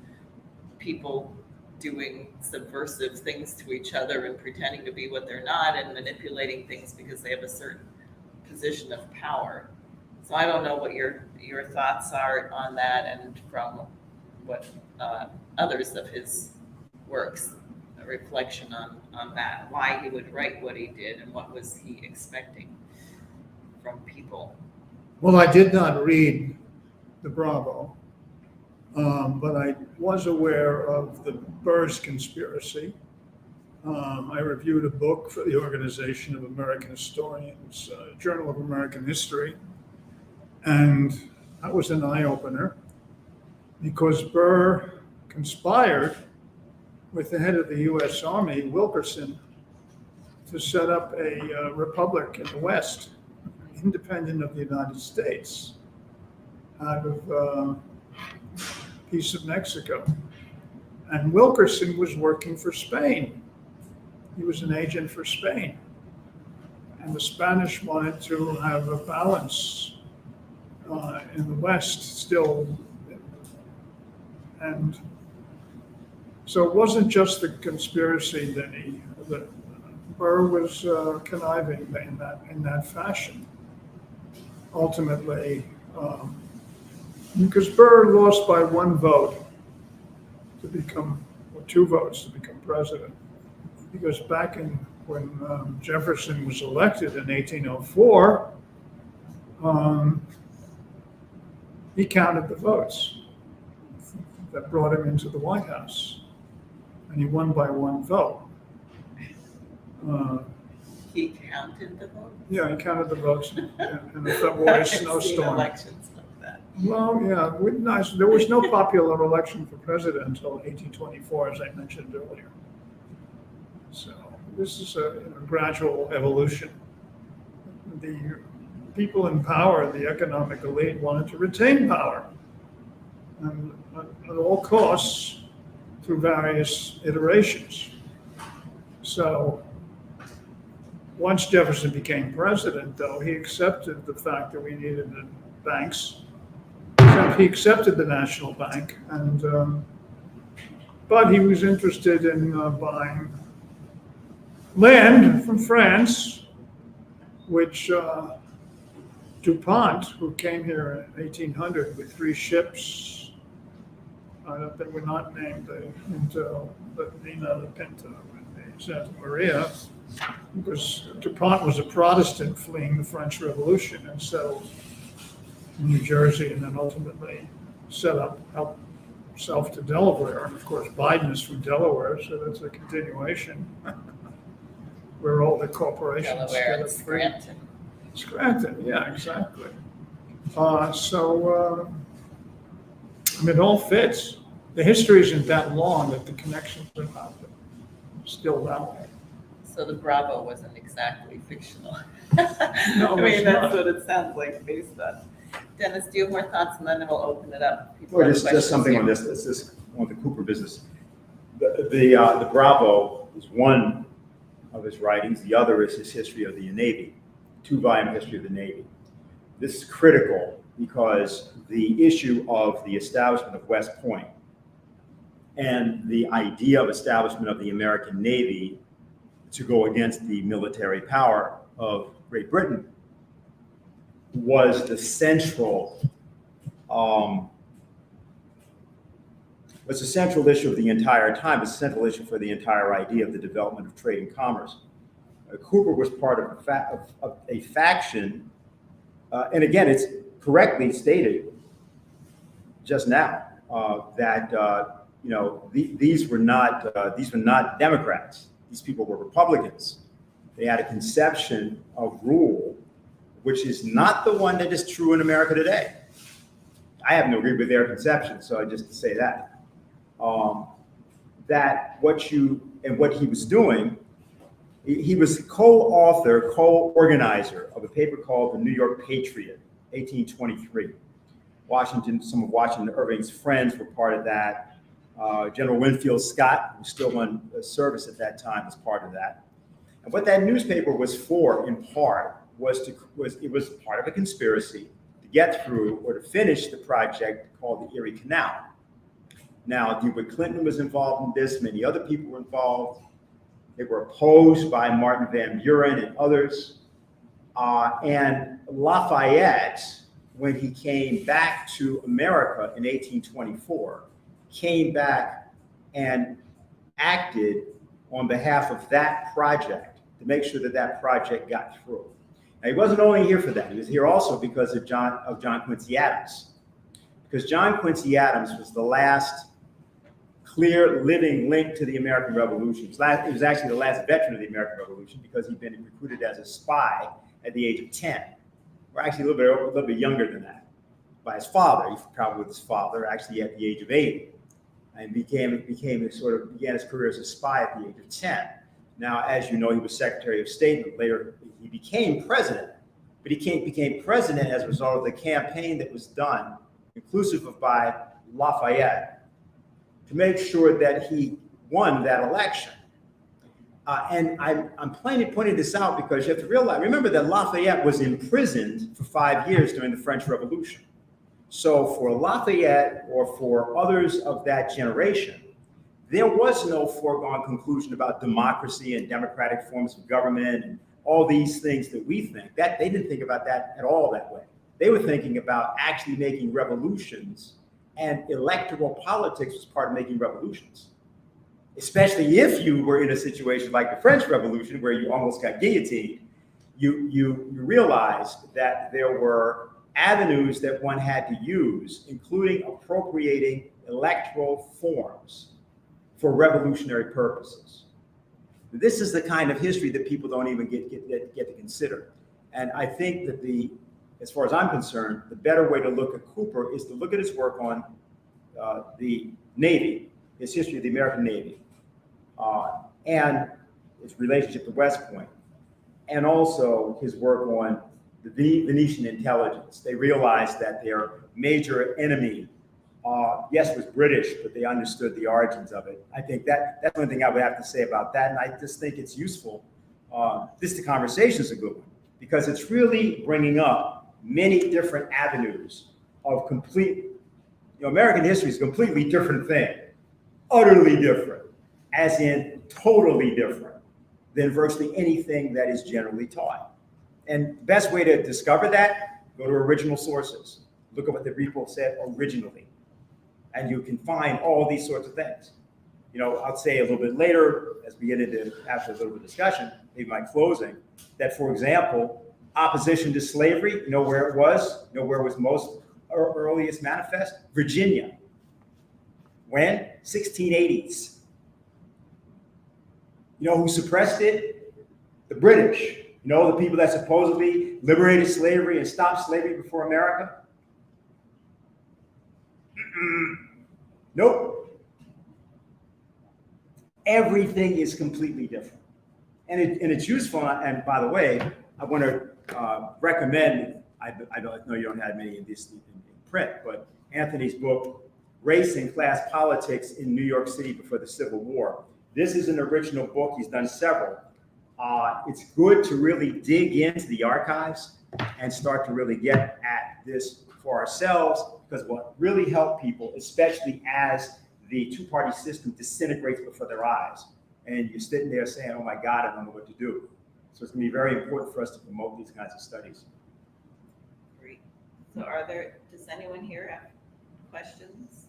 Speaker 1: people doing subversive things to each other and pretending to be what they're not and manipulating things because they have a certain position of power. So I don't know what your thoughts are on that, and from what others of his works, a reflection on that, why he would write what he did and what was he expecting from people.
Speaker 2: Well, I did not read the Bravo, but I was aware of the Burr's conspiracy. I reviewed a book for the Organization of American Historians, Journal of American History, and that was an eye-opener because Burr conspired with the head of the U.S. Army, Wilkerson, to set up a republic in the West, independent of the United States, out of piece of Mexico. And Wilkerson was working for Spain. He was an agent for Spain. And the Spanish wanted to have a balance in the West still. And so it wasn't just the conspiracy that Burr was conniving in that fashion. Ultimately, because Burr lost by one vote to become, or 2 votes to become president. Because back when Jefferson was elected in 1804, he counted the votes that brought him into the White House, and he won by 1 vote.
Speaker 1: He counted the votes?
Speaker 2: Yeah, he counted the votes in the February snowstorm.
Speaker 1: Elections like that.
Speaker 2: Well, yeah, there was no popular election for president until 1824, as I mentioned earlier. So this is a gradual evolution. The people in power, the economic elite, wanted to retain power, and at all costs through various iterations. So once Jefferson became president, though, he accepted the fact that we needed the banks. He accepted the National Bank, and but he was interested in buying land from France, which DuPont, who came here in 1800 with 3 ships that were not named the Nina, the Pinta, and the Santa Maria, because DuPont was a Protestant fleeing the French Revolution and settled in New Jersey, and then ultimately helped himself to Delaware. And of course, Biden is from Delaware, so that's a continuation where all the corporations
Speaker 1: Delaware
Speaker 2: get
Speaker 1: and
Speaker 2: a free.
Speaker 1: Scranton.
Speaker 2: Scranton, yeah, exactly. It all fits. The history isn't that long that the connections are not still valid.
Speaker 1: So the Bravo wasn't exactly fictional.
Speaker 2: No,
Speaker 1: I mean,
Speaker 2: it's
Speaker 1: that's
Speaker 2: not.
Speaker 1: what it sounds like based on. Dennis, do you have more thoughts, and then we'll open it up? People
Speaker 3: Well,
Speaker 1: have
Speaker 3: just
Speaker 1: questions
Speaker 3: something
Speaker 1: here.
Speaker 3: on this on the Cooper business. The Bravo is one of his writings. The other is his history of the Navy, 2-volume history of the Navy. This is critical because the issue of the establishment of West Point and the idea of establishment of the American Navy to go against the military power of Great Britain was the central issue of the entire time. It's a central issue for the entire idea of the development of trade and commerce. Cooper was part of a faction, and again, it's correctly stated just now that these were not Democrats. These people were Republicans. They had a conception of rule which is not the one that is true in America today. I happen to agree with their conception, so I just say that. That what he was doing, he was co-author, co-organizer of a paper called the New York Patriot, 1823. Some of Washington Irving's friends were part of that. General Winfield Scott, who was still on service at that time, was part of that. And what that newspaper was for, in part, was part of a conspiracy to get through or to finish the project called the Erie Canal. Now, Dewitt Clinton was involved in this, many other people were involved. They were opposed by Martin Van Buren and others. And Lafayette, when he came back to America in 1824, came back and acted on behalf of that project to make sure that that project got through. Now, he wasn't only here for that. He was here also because of John Quincy Adams. Because John Quincy Adams was the last clear living link to the American Revolution. He was actually the last veteran of the American Revolution because he'd been recruited as a spy at the age of 10, or actually a little bit younger than that, by his father. He traveled with his father actually at the age of 8, and began his career as a spy at the age of 10. Now, as you know, he was Secretary of State, but later he became president. But he became president as a result of the campaign that was done, inclusive of by Lafayette, to make sure that he won that election. And I'm pointing this out because you have to remember that Lafayette was imprisoned for 5 years during the French Revolution. So for Lafayette or for others of that generation, there was no foregone conclusion about democracy and democratic forms of government and all these things that we think. That they didn't think about that at all that way. They were thinking about actually making revolutions, and electoral politics was part of making revolutions. Especially if you were in a situation like the French Revolution, where you almost got guillotined, you realized that there were avenues that one had to use, including appropriating electoral forms for revolutionary purposes. This is the kind of history that people don't even get to consider. And I think that as far as I'm concerned, the better way to look at Cooper is to look at his work on the Navy, his history of the American Navy, and its relationship to West Point, and also his work on the Venetian intelligence. They realized that their major enemy, yes, was British, but they understood the origins of it. I think that's one thing I would have to say about that, and I just think it's useful. The conversation is a good one, because it's really bringing up many different avenues of complete, American history is a completely different thing, utterly different, as in totally different than virtually anything that is generally taught. And the best way to discover that, go to original sources. Look at what the people said originally. And you can find all these sorts of things. I'll say a little bit later, as we get into after a little bit of discussion, maybe my closing, that, for example, opposition to slavery, where it was, where it was most earliest manifest? Virginia. When? 1680s. Who suppressed it? The British. The people that supposedly liberated slavery and stopped slavery before America? Nope. Everything is completely different. And it's useful. And by the way, I want to recommend, I know you don't have many in this in print, but Anthony's book, Race and Class Politics in New York City Before the Civil War. This is an original book. He's done several. It's good to really dig into the archives and start to really get at this for ourselves, because what really help people, especially as the two-party system disintegrates before their eyes, and you're sitting there saying, oh my God, I don't know what to do. So it's going to be very important for us to promote these kinds of studies.
Speaker 1: Great. So does anyone here have questions?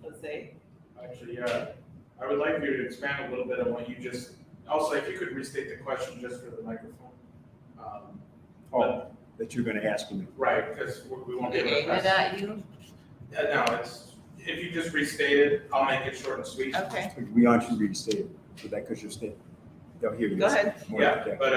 Speaker 1: Jose?
Speaker 4: Actually, I would like you to expand a little bit on what you just, also, if you could restate the question just for the microphone.
Speaker 3: That you're going to ask me.
Speaker 4: Right, because we won't be able to
Speaker 1: Aimed
Speaker 4: press.
Speaker 1: at you?
Speaker 4: No, if you just restate it, I'll make it short and sweet.
Speaker 1: Okay.
Speaker 3: We aren't you restate it, so that because you're stating. They'll hear you.
Speaker 1: Go ahead.
Speaker 4: Yeah, but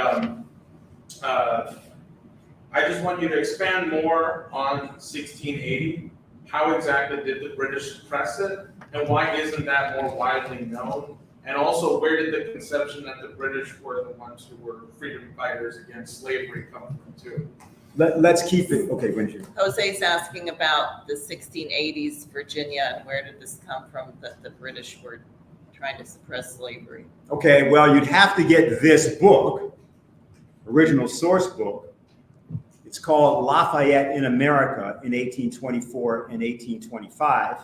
Speaker 4: I just want you to expand more on 1680. How exactly did the British suppress it, and why isn't that more widely known? And also, where did the conception that the British were the ones who were freedom fighters against slavery come from too?
Speaker 3: Let's keep it, okay, Winfrey.
Speaker 1: Jose's asking about the 1680s Virginia and where did this come from that the British were trying to suppress slavery?
Speaker 3: Okay, well, you'd have to get this book, original source book. It's called Lafayette in America in 1824 and 1825.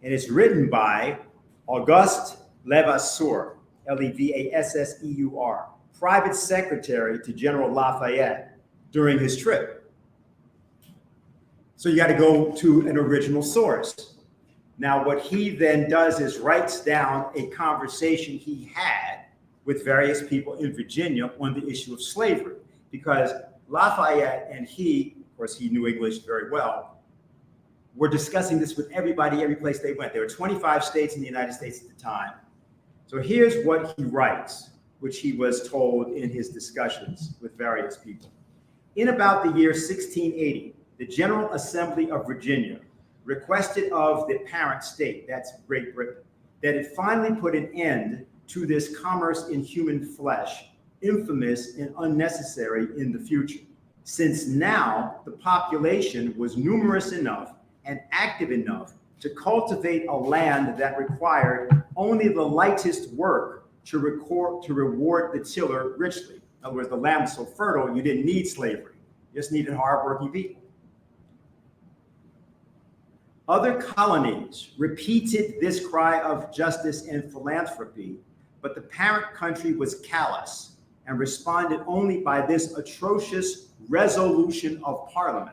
Speaker 3: And it's written by Auguste Levasseur, Levasseur, private secretary to General Lafayette during his trip. So you got to go to an original source. Now, what he then does is writes down a conversation he had with various people in Virginia on the issue of slavery, because Lafayette and he, of course, he knew English very well, were discussing this with everybody, every place they went. There were 25 states in the United States at the time. So here's what he writes, which he was told in his discussions with various people. In about the year 1680, the General Assembly of Virginia requested of the parent state, that's Great Britain, that it finally put an end to this commerce in human flesh, infamous and unnecessary in the future, since now the population was numerous enough and active enough to cultivate a land that required only the lightest work to reward the tiller richly. In other words, the land was so fertile, you didn't need slavery. You just needed hardworking people. Other colonies repeated this cry of justice and philanthropy, but the parent country was callous and responded only by this atrocious resolution of Parliament.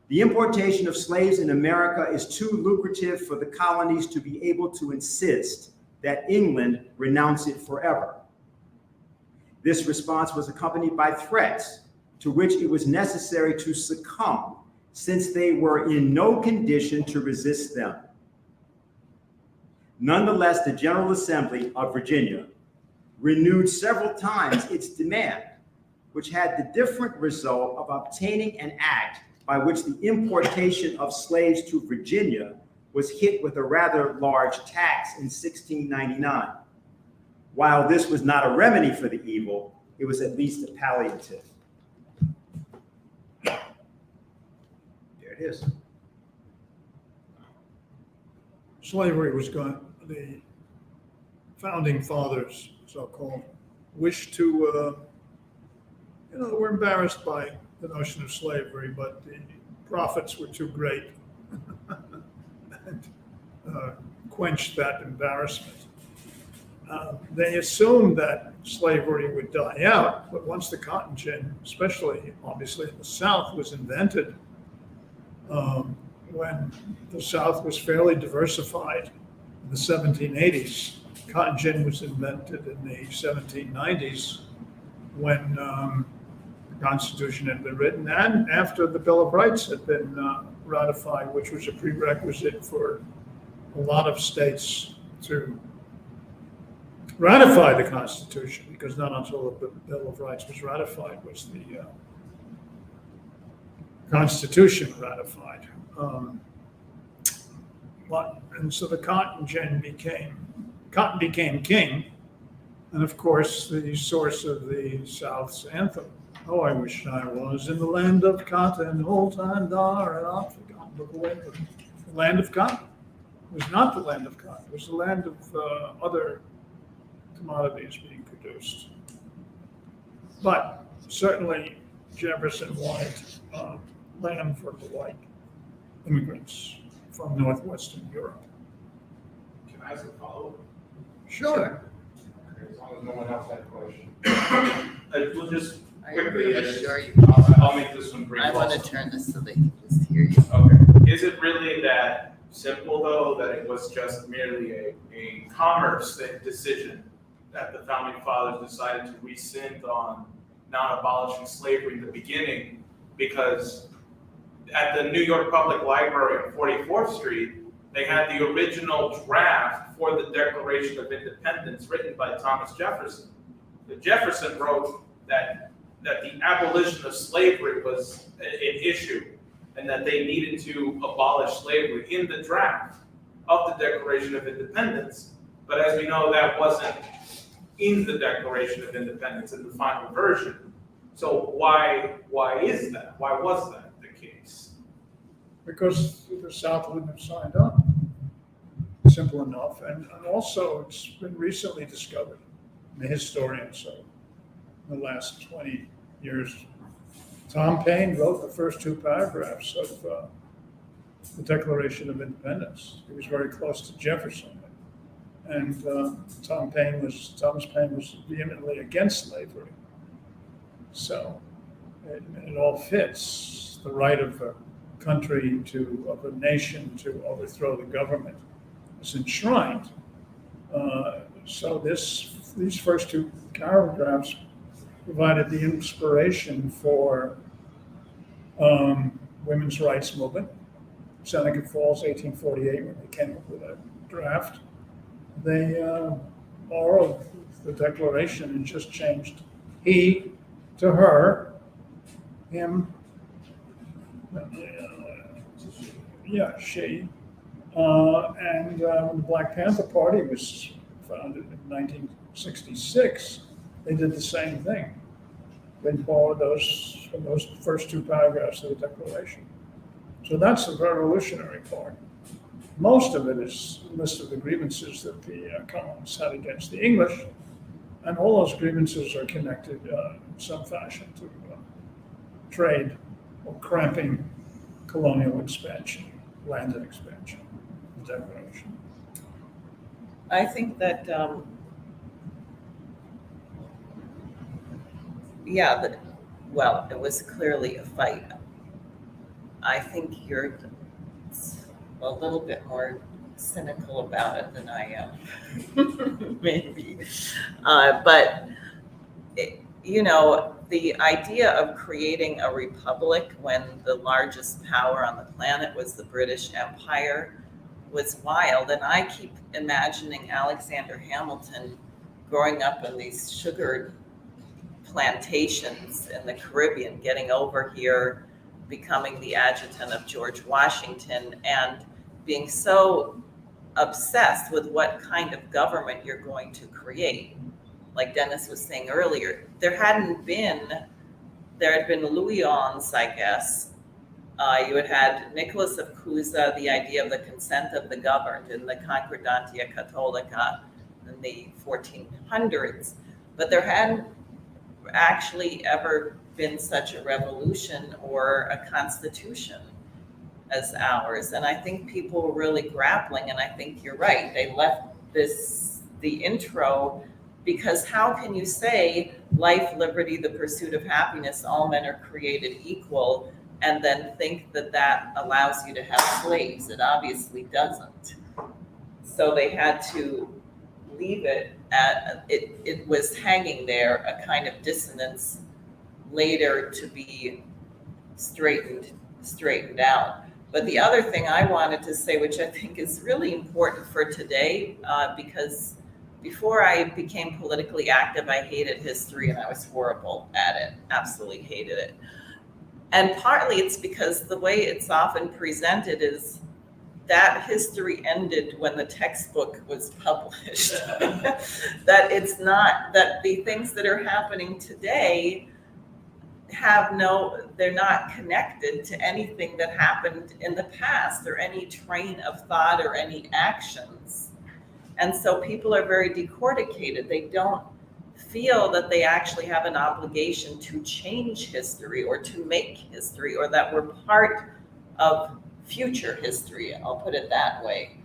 Speaker 3: The importation of slaves in America is too lucrative for the colonies to be able to insist that England renounce it forever. This response was accompanied by threats to which it was necessary to succumb, since they were in no condition to resist them. Nonetheless, the General Assembly of Virginia renewed several times its demand, which had the different result of obtaining an act by which the importation of slaves to Virginia was hit with a rather large tax in 1699. While this was not a remedy for the evil, it was at least a palliative. There it is.
Speaker 2: Slavery was gone. The founding fathers, so-called, wished to, were embarrassed by the notion of slavery, but the profits were too great and quenched that embarrassment. They assumed that slavery would die out, but once the cotton gin, especially obviously in the South, was invented, when the South was fairly diversified in the 1780s, cotton gin was invented in the 1790s when the Constitution had been written and after the Bill of Rights had been ratified, which was a prerequisite for a lot of states to ratify the Constitution, because not until the Bill of Rights was ratified was the Constitution ratified. And so the cotton became king, and of course the source of the South's anthem. Oh, I wish I was in the land of cotton, old time dar, and I've forgotten the land of cotton. It was not the land of cotton. It was the land of other commodities being produced. But certainly Jefferson wanted land for the white immigrants from northwestern Europe.
Speaker 4: Can I ask a follow-up?
Speaker 2: Sure.
Speaker 4: Okay, as long as no one else had a question. We'll just
Speaker 1: Are you
Speaker 4: quickly,
Speaker 1: really sure you?
Speaker 4: I'll make this one brief.
Speaker 1: I want
Speaker 4: also.
Speaker 1: to turn this so they can just hear you.
Speaker 4: Okay. Is it really that simple, though, that it was just merely a commerce decision that the founding fathers decided to rescind on not abolishing slavery in the beginning? Because at the New York Public Library on 44th Street, they had the original draft for the Declaration of Independence written by Thomas Jefferson. Jefferson wrote that the abolition of slavery was an issue and that they needed to abolish slavery. In the draft of the Declaration of Independence, But as we know, that wasn't in the Declaration of Independence in the final version. So why is that? Why was that the case?
Speaker 2: Because the South wouldn't have signed up. Simple enough. And also, it's been recently discovered, the historians of the last 20 years. Tom Paine wrote the first two paragraphs of the Declaration of Independence. He was very close to Jefferson. And Thomas Paine was vehemently against slavery. So it all fits. The right of a country of a nation to overthrow the government is enshrined. So these first two paragraphs provided the inspiration for women's rights movement. Seneca Falls, 1848, when they came up with a draft, they borrowed the Declaration and just changed he to her, him, she. And when the Black Panther Party was founded in 1966, they did the same thing. They borrowed those from those first two paragraphs of the Declaration. So that's the revolutionary part. Most of it is a list of the grievances that the colonists had against the English, and all those grievances are connected in some fashion to trade or cramping colonial expansion, landed expansion, the Declaration.
Speaker 1: I think that, it was clearly a fight. I think you're a little bit more cynical about it than I am, maybe. But the idea of creating a republic when the largest power on the planet was the British Empire was wild. And I keep imagining Alexander Hamilton growing up in these sugar plantations in the Caribbean, getting over here, becoming the adjutant of George Washington, and being so obsessed with what kind of government you're going to create. Like Dennis was saying earlier, there had been Louis-Ons, I guess. You had Nicholas of Cusa, the idea of the consent of the governed in the Concordantia Catholica in the 1400s. But there hadn't actually ever been such a revolution or a constitution as ours. And I think people were really grappling, and I think you're right. They left the intro, because how can you say life, liberty, the pursuit of happiness, all men are created equal, and then think that allows you to have slaves? It obviously doesn't. So they had to leave it at, it was hanging there, a kind of dissonance later to be straightened out. But the other thing I wanted to say, which I think is really important for today, because before I became politically active, I hated history and I was horrible at it, absolutely hated it. And partly it's because the way it's often presented is that history ended when the textbook was published. That it's not, that the things that are happening today they're not connected to anything that happened in the past or any train of thought or any actions. And so people are very decorticated. They don't feel that they actually have an obligation to change history or to make history, or that we're part of future history, I'll put it that way.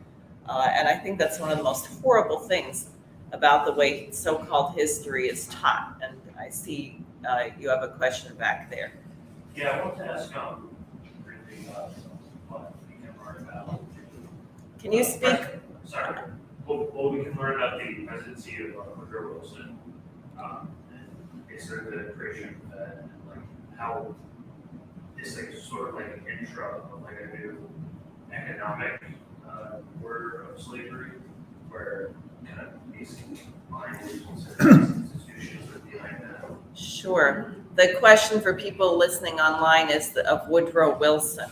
Speaker 1: And I think that's one of the most horrible things about the way so-called history is taught. And I see you have a question back there.
Speaker 5: Yeah, I want to ask briefly what we can learn about.
Speaker 1: Can you speak?
Speaker 5: Sorry. What we can learn about the presidency of Woodrow Wilson, and sort of the creation of that, and like how this like sort of like an intro of like a new economic word of slavery, where kind of basically institutions are dealing that.
Speaker 1: Sure. The question for people listening online is of Woodrow Wilson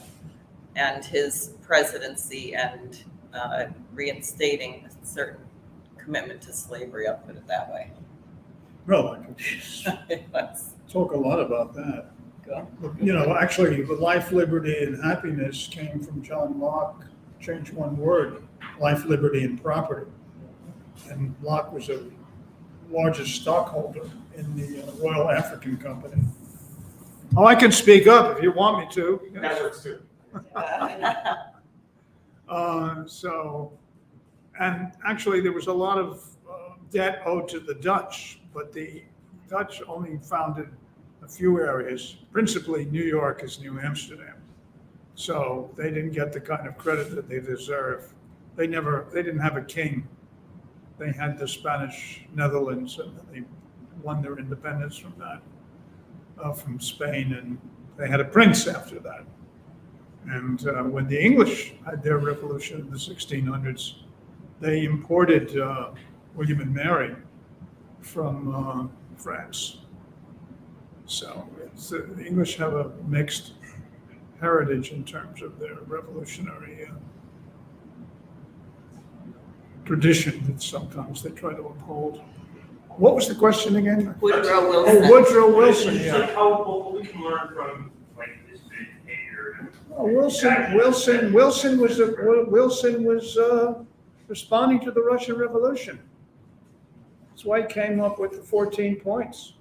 Speaker 1: and his presidency and reinstating certain commitment to slavery, I'll put it that way.
Speaker 2: Well, I could
Speaker 1: It was.
Speaker 2: talk a lot about that.
Speaker 1: Go.
Speaker 2: You know, actually, the life, liberty, and happiness came from John Locke. Change one word: life, liberty, and property. And Locke was the largest stockholder in the Royal African Company. Oh, I can speak up if you want me to.
Speaker 4: That works too.
Speaker 2: And actually, there was a lot of debt owed to the Dutch, but the Dutch only founded a few areas, principally New York is New Amsterdam. So they didn't get the kind of credit that they deserve. They didn't have a king. They had the Spanish Netherlands, and they won their independence from that, from Spain, and they had a prince after that. And when the English had their revolution in the 1600s, they imported William and Mary from France. So the English have a mixed heritage in terms of their revolutionary tradition that sometimes they try to uphold. What was the question again?
Speaker 1: Woodrow Wilson.
Speaker 2: Oh, Woodrow Wilson,
Speaker 5: It's
Speaker 2: yeah.
Speaker 5: like how, what we can learn from like this behavior.
Speaker 2: Oh, Wilson was responding to the Russian Revolution. That's why he came up with the 14 points.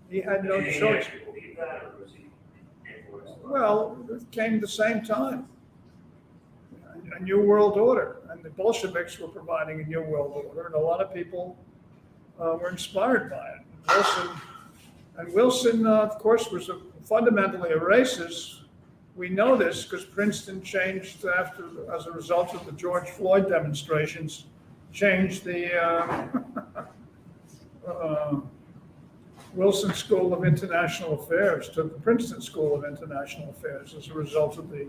Speaker 2: He had no
Speaker 5: Did he
Speaker 2: choice.
Speaker 5: actually believe that, or was he influenced by it?
Speaker 2: Well, it came at the same time. A new world order, and the Bolsheviks were providing a new world order, and a lot of people were inspired by it. Wilson, of course, was fundamentally a racist. We know this because Princeton changed as a result of the George Floyd demonstrations, changed the Wilson School of International Affairs to the Princeton School of International Affairs as a result of the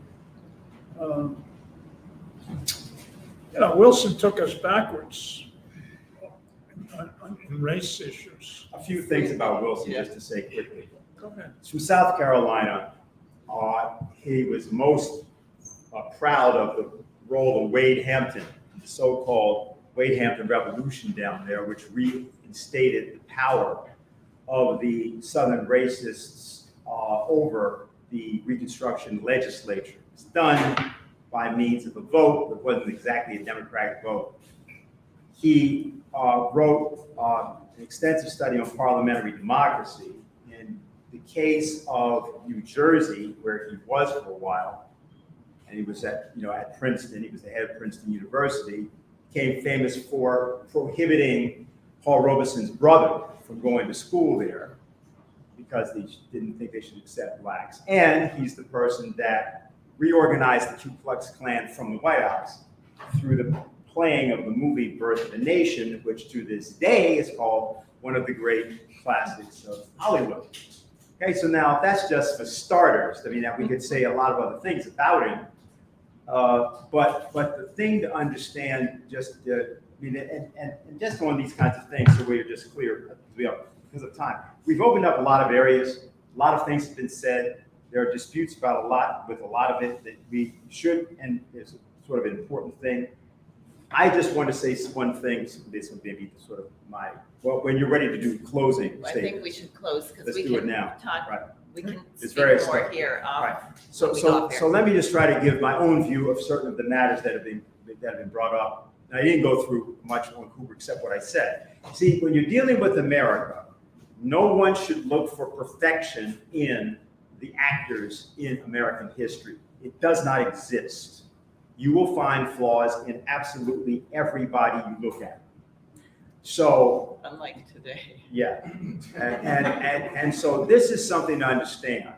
Speaker 2: Wilson took us backwards in race issues.
Speaker 3: A few things about Wilson, just to say quickly.
Speaker 2: Go ahead.
Speaker 3: From South Carolina, he was most proud of the role of Wade Hampton, the so-called Wade Hampton Revolution down there, which reinstated the power of the Southern racists over the Reconstruction legislature. It's done by means of a vote that wasn't exactly a democratic vote. He wrote an extensive study on parliamentary democracy. In the case of New Jersey, where he was for a while, and he was at Princeton, he was the head of Princeton University, became famous for prohibiting Paul Robeson's brother from going to school there because they didn't think they should accept blacks. And he's the person that reorganized the Ku Klux Klan from the White House through the playing of the movie Birth of a Nation, which to this day is called one of the great classics of Hollywood. Okay, so now that's just for starters. I mean, we could say a lot of other things about him, but the thing to understand, and just on these kinds of things, so we're just clear because of time. We've opened up a lot of areas. A lot of things have been said. There are disputes about a lot of it that we should, and it's sort of an important thing. I just want to say one thing. This will be sort of when you're ready to do closing
Speaker 1: I
Speaker 3: statement.
Speaker 1: think we should close because
Speaker 3: Let's
Speaker 1: we
Speaker 3: do it
Speaker 1: can
Speaker 3: now.
Speaker 1: talk,
Speaker 3: Right.
Speaker 1: we can
Speaker 3: It's
Speaker 1: speak
Speaker 3: very
Speaker 1: more
Speaker 3: stuff.
Speaker 1: here.
Speaker 3: Right.
Speaker 1: when we go
Speaker 3: So
Speaker 1: up there.
Speaker 3: let me just try to give my own view of certain of the matters that have been brought up. And I didn't go through much on Cooper except what I said. See, when you're dealing with America, no one should look for perfection in the actors in American history. It does not exist. You will find flaws in absolutely everybody you look at. So,
Speaker 1: Unlike today.
Speaker 3: yeah, and so this is something to understand.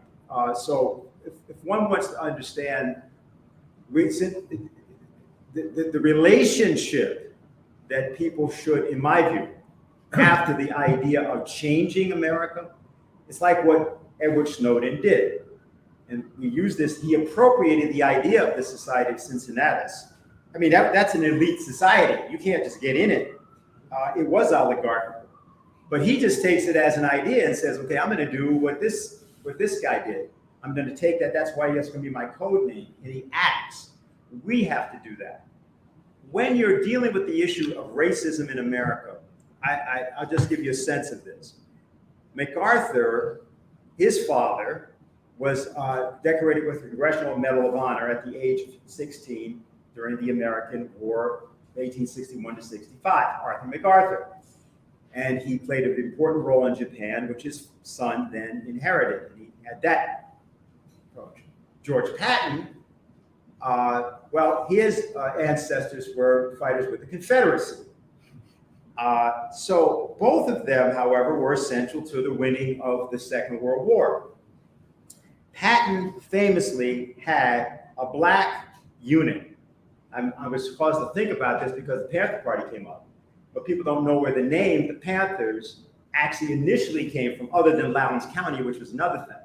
Speaker 3: So if one wants to understand the relationship that people should, in my view, have to the idea of changing America, it's like what Edward Snowden did. And we use this, he appropriated the idea of the Society of Cincinnati. I mean, that's an elite society. You can't just get in it. It was oligarchical. But he just takes it as an idea and says, okay, I'm going to do what this guy did. I'm going to take that. That's why that's going to be my code name. And he acts. We have to do that. when you're dealing with the issue of racism in America, I'll just give you a sense of this. MacArthur, his father, was decorated with the Congressional Medal of Honor at the age of 16 during the American War, 1861 to 65, Arthur MacArthur. And he played an important role in Japan, which his son then inherited. And he had that approach. George Patton, well, his ancestors were fighters with the Confederacy. So both of them, however, were essential to the winning of the Second World War. Patton famously had a black unit. I was caused to think about this because the Panther Party came up. But people don't know where the name, the Panthers, actually initially came from, other than Lowndes County, which was another thing.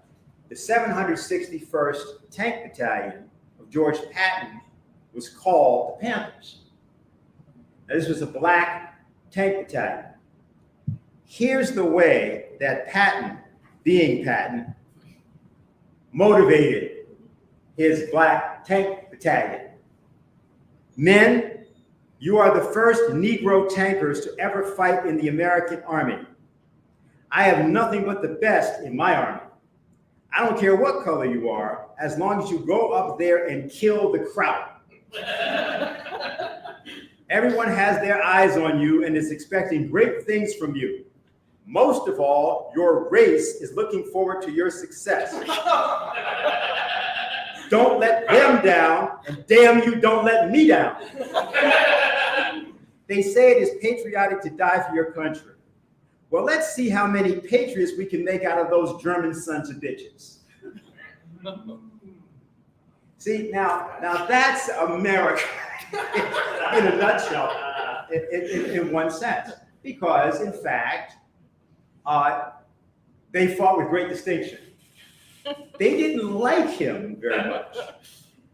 Speaker 3: The 761st Tank Battalion of George Patton was called the Panthers. Now, this was a black tank battalion. Here's the way that Patton, being Patton, motivated his black tank battalion. Men, you are the first Negro tankers to ever fight in the American Army. I have nothing but the best in my army. I don't care what color you are, as long as you go up there and kill the crowd. Everyone has their eyes on you and is expecting great things from you. Most of all, your race is looking forward to your success. Don't let them down, and damn you, don't let me down. They say it is patriotic to die for your country. Well, let's see how many patriots we can make out of those German sons of bitches. See, now that's America in a nutshell, in one sense. Because, in fact, they fought with great distinction. They didn't like him very much,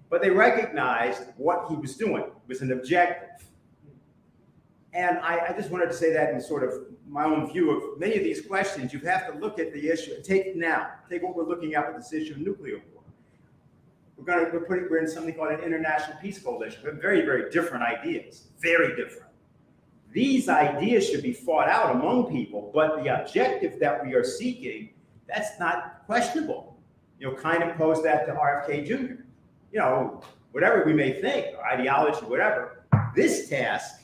Speaker 3: but they recognized what he was doing was an objective. And I just wanted to say that in sort of my own view of many of these questions. You have to look at the issue and take what we're looking at with this issue of nuclear war. We're in something called an international peace coalition. We have very, very different ideas, very different. These ideas should be fought out among people, but the objective that we are seeking, that's not questionable. Kind of pose that to RFK Jr. Whatever we may think, or ideology, whatever, this task,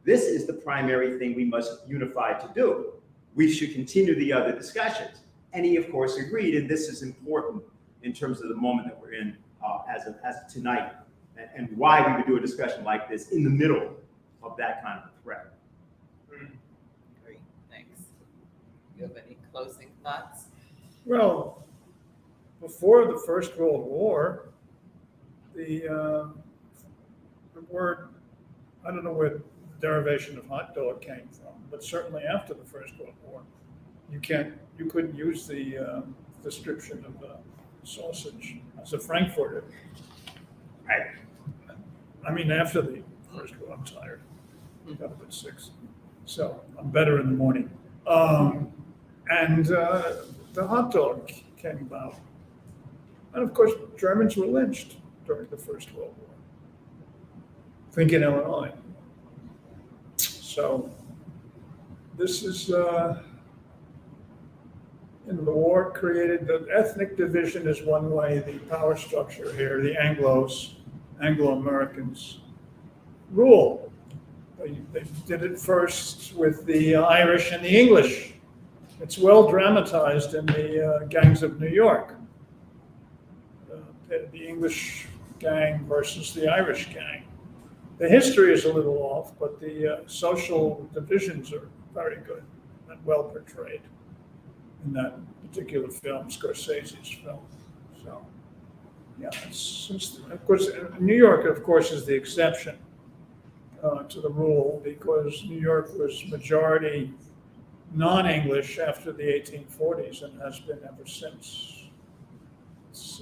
Speaker 3: this is the primary thing we must unify to do. We should continue the other discussions. And he, of course, agreed, and this is important in terms of the moment that we're in as of tonight, and why we would do a discussion like this in the middle of that kind of a threat.
Speaker 1: Great, thanks. You have any closing thoughts?
Speaker 2: Well, before the First World War, the word, I don't know where the derivation of hot dog came from, but certainly after the First World War, you couldn't use the description of sausage as a Frankfurter.
Speaker 3: Right.
Speaker 2: I mean, after the First World War, I'm tired. I got up at 6, so I'm better in the morning. And the hot dog came about. And of course, Germans were lynched during the First World War. Think in Illinois. So this is, the war created the ethnic division is one way, the power structure here, the Anglo-Americans rule. They did it first with the Irish and the English. It's well dramatized in the Gangs of New York. The English gang versus the Irish gang. The history is a little off, but the social divisions are very good and well portrayed in that particular film, Scorsese's film. So, yeah, of course, New York, of course, is the exception to the rule because New York was majority non-English after the 1840s and has been ever since. It's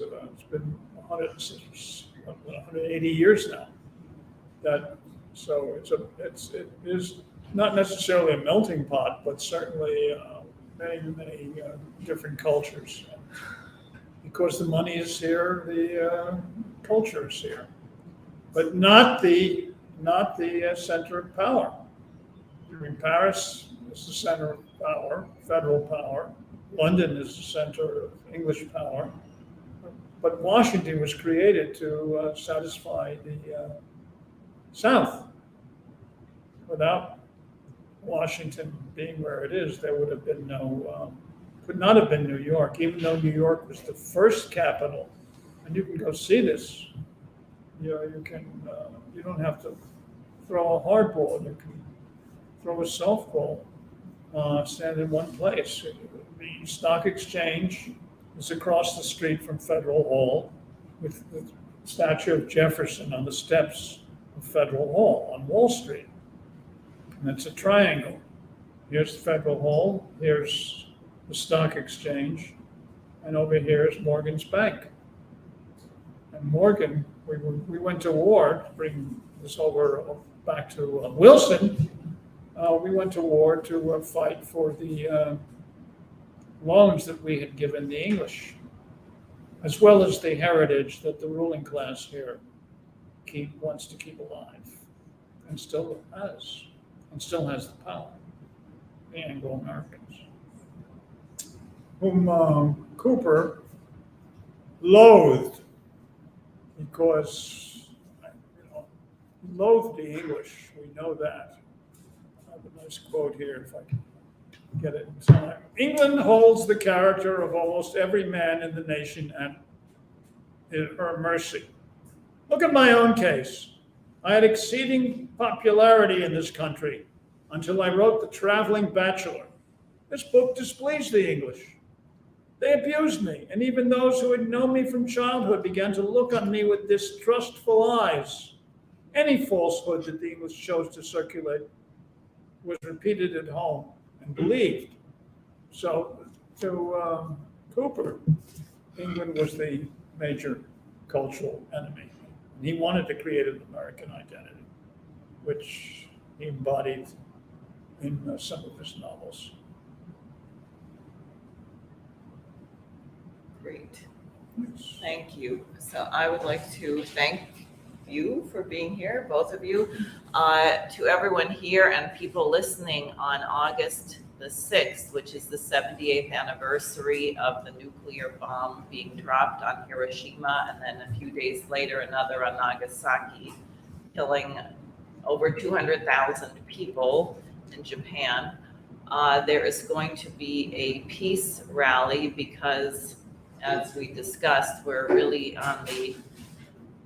Speaker 2: been 180 years now. So it is not necessarily a melting pot, but certainly many different cultures. Because the money is here, the culture is here, but not the not the center of power. I mean, Paris is the center of power, federal power. London is the center of English power. But Washington was created to satisfy the South. Without Washington being where it is, there would have been could not have been New York, even though New York was the first capital. And you can go see this. You don't have to throw a hardball. You can throw a softball, stand in one place. The stock exchange is across the street from Federal Hall, with the statue of Jefferson on the steps of Federal Hall on Wall Street. And it's a triangle. Here's Federal Hall, here's the stock exchange, and over here is Morgan's Bank. And Morgan, we went to war, to bring this over back to Wilson. We went to war to fight for the loans that we had given the English, as well as the heritage that the ruling class here wants to keep alive, and still has the power, the Anglo-Americans, whom Cooper loathed because, he loathed the English. We know that. I have a nice quote here if I can get it in time. England holds the character of almost every man in the nation at her mercy. Look at my own case. I had exceeding popularity in this country until I wrote The Traveling Bachelor. This book displeased the English. They abused me, and even those who had known me from childhood began to look on me with distrustful eyes. Any falsehood that the English chose to circulate was repeated at home and believed. So to Cooper, England was the major cultural enemy. And he wanted to create an American identity, which he embodied in some of his novels.
Speaker 1: Great. Thank you. So I would like to thank you for being here, both of you. To everyone here and people listening on August the 6th, which is the 78th anniversary of the nuclear bomb being dropped on Hiroshima, and then a few days later, another on Nagasaki, killing over 200,000 people in Japan. There is going to be a peace rally because, as we discussed, we're really on the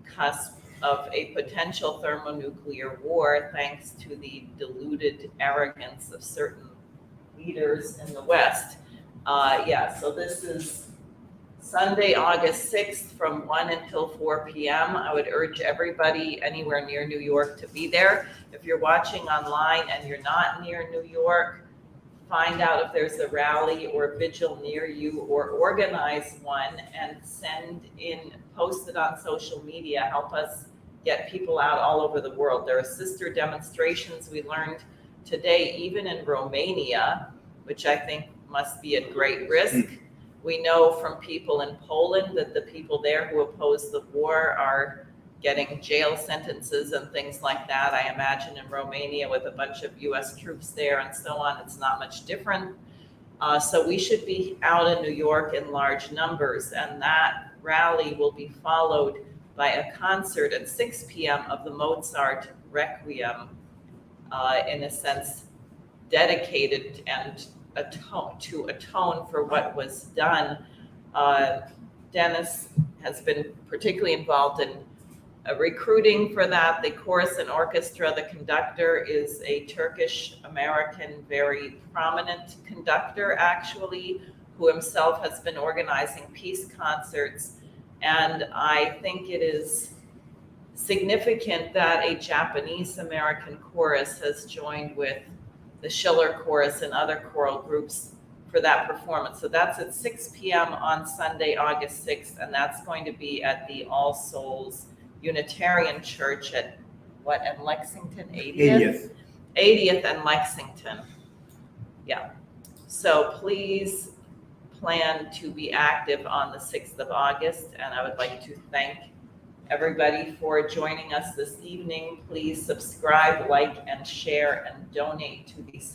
Speaker 1: cusp of a potential thermonuclear war thanks to the deluded arrogance of certain leaders in the West. So this is Sunday, August 6th from 1 until 4 p.m. I would urge everybody anywhere near New York to be there. If you're watching online and you're not near New York, find out if there's a rally or vigil near you, or organize one and post it on social media. Help us get people out all over the world. There are sister demonstrations we learned today, even in Romania, which I think must be at great risk. We know from people in Poland that the people there who oppose the war are getting jail sentences and things like that. I imagine in Romania, with a bunch of US troops there and so on, it's not much different. So we should be out in New York in large numbers, and that rally will be followed by a concert at 6 p.m. of the Mozart Requiem, in a sense dedicated and atone for what was done. Dennis has been particularly involved in recruiting for that. The chorus and orchestra, the conductor is a Turkish-American, very prominent conductor, actually, who himself has been organizing peace concerts. And I think it is significant that a Japanese-American chorus has joined with the Schiller Chorus and other choral groups for that performance. So that's at 6 p.m. on Sunday, August 6th, and that's going to be at the All Souls Unitarian Church at Lexington? 80th? 80th and Lexington. Yeah. So please plan to be active on the 6th of August, and I would like to thank everybody for joining us this evening. Please subscribe, like, and share, and donate to these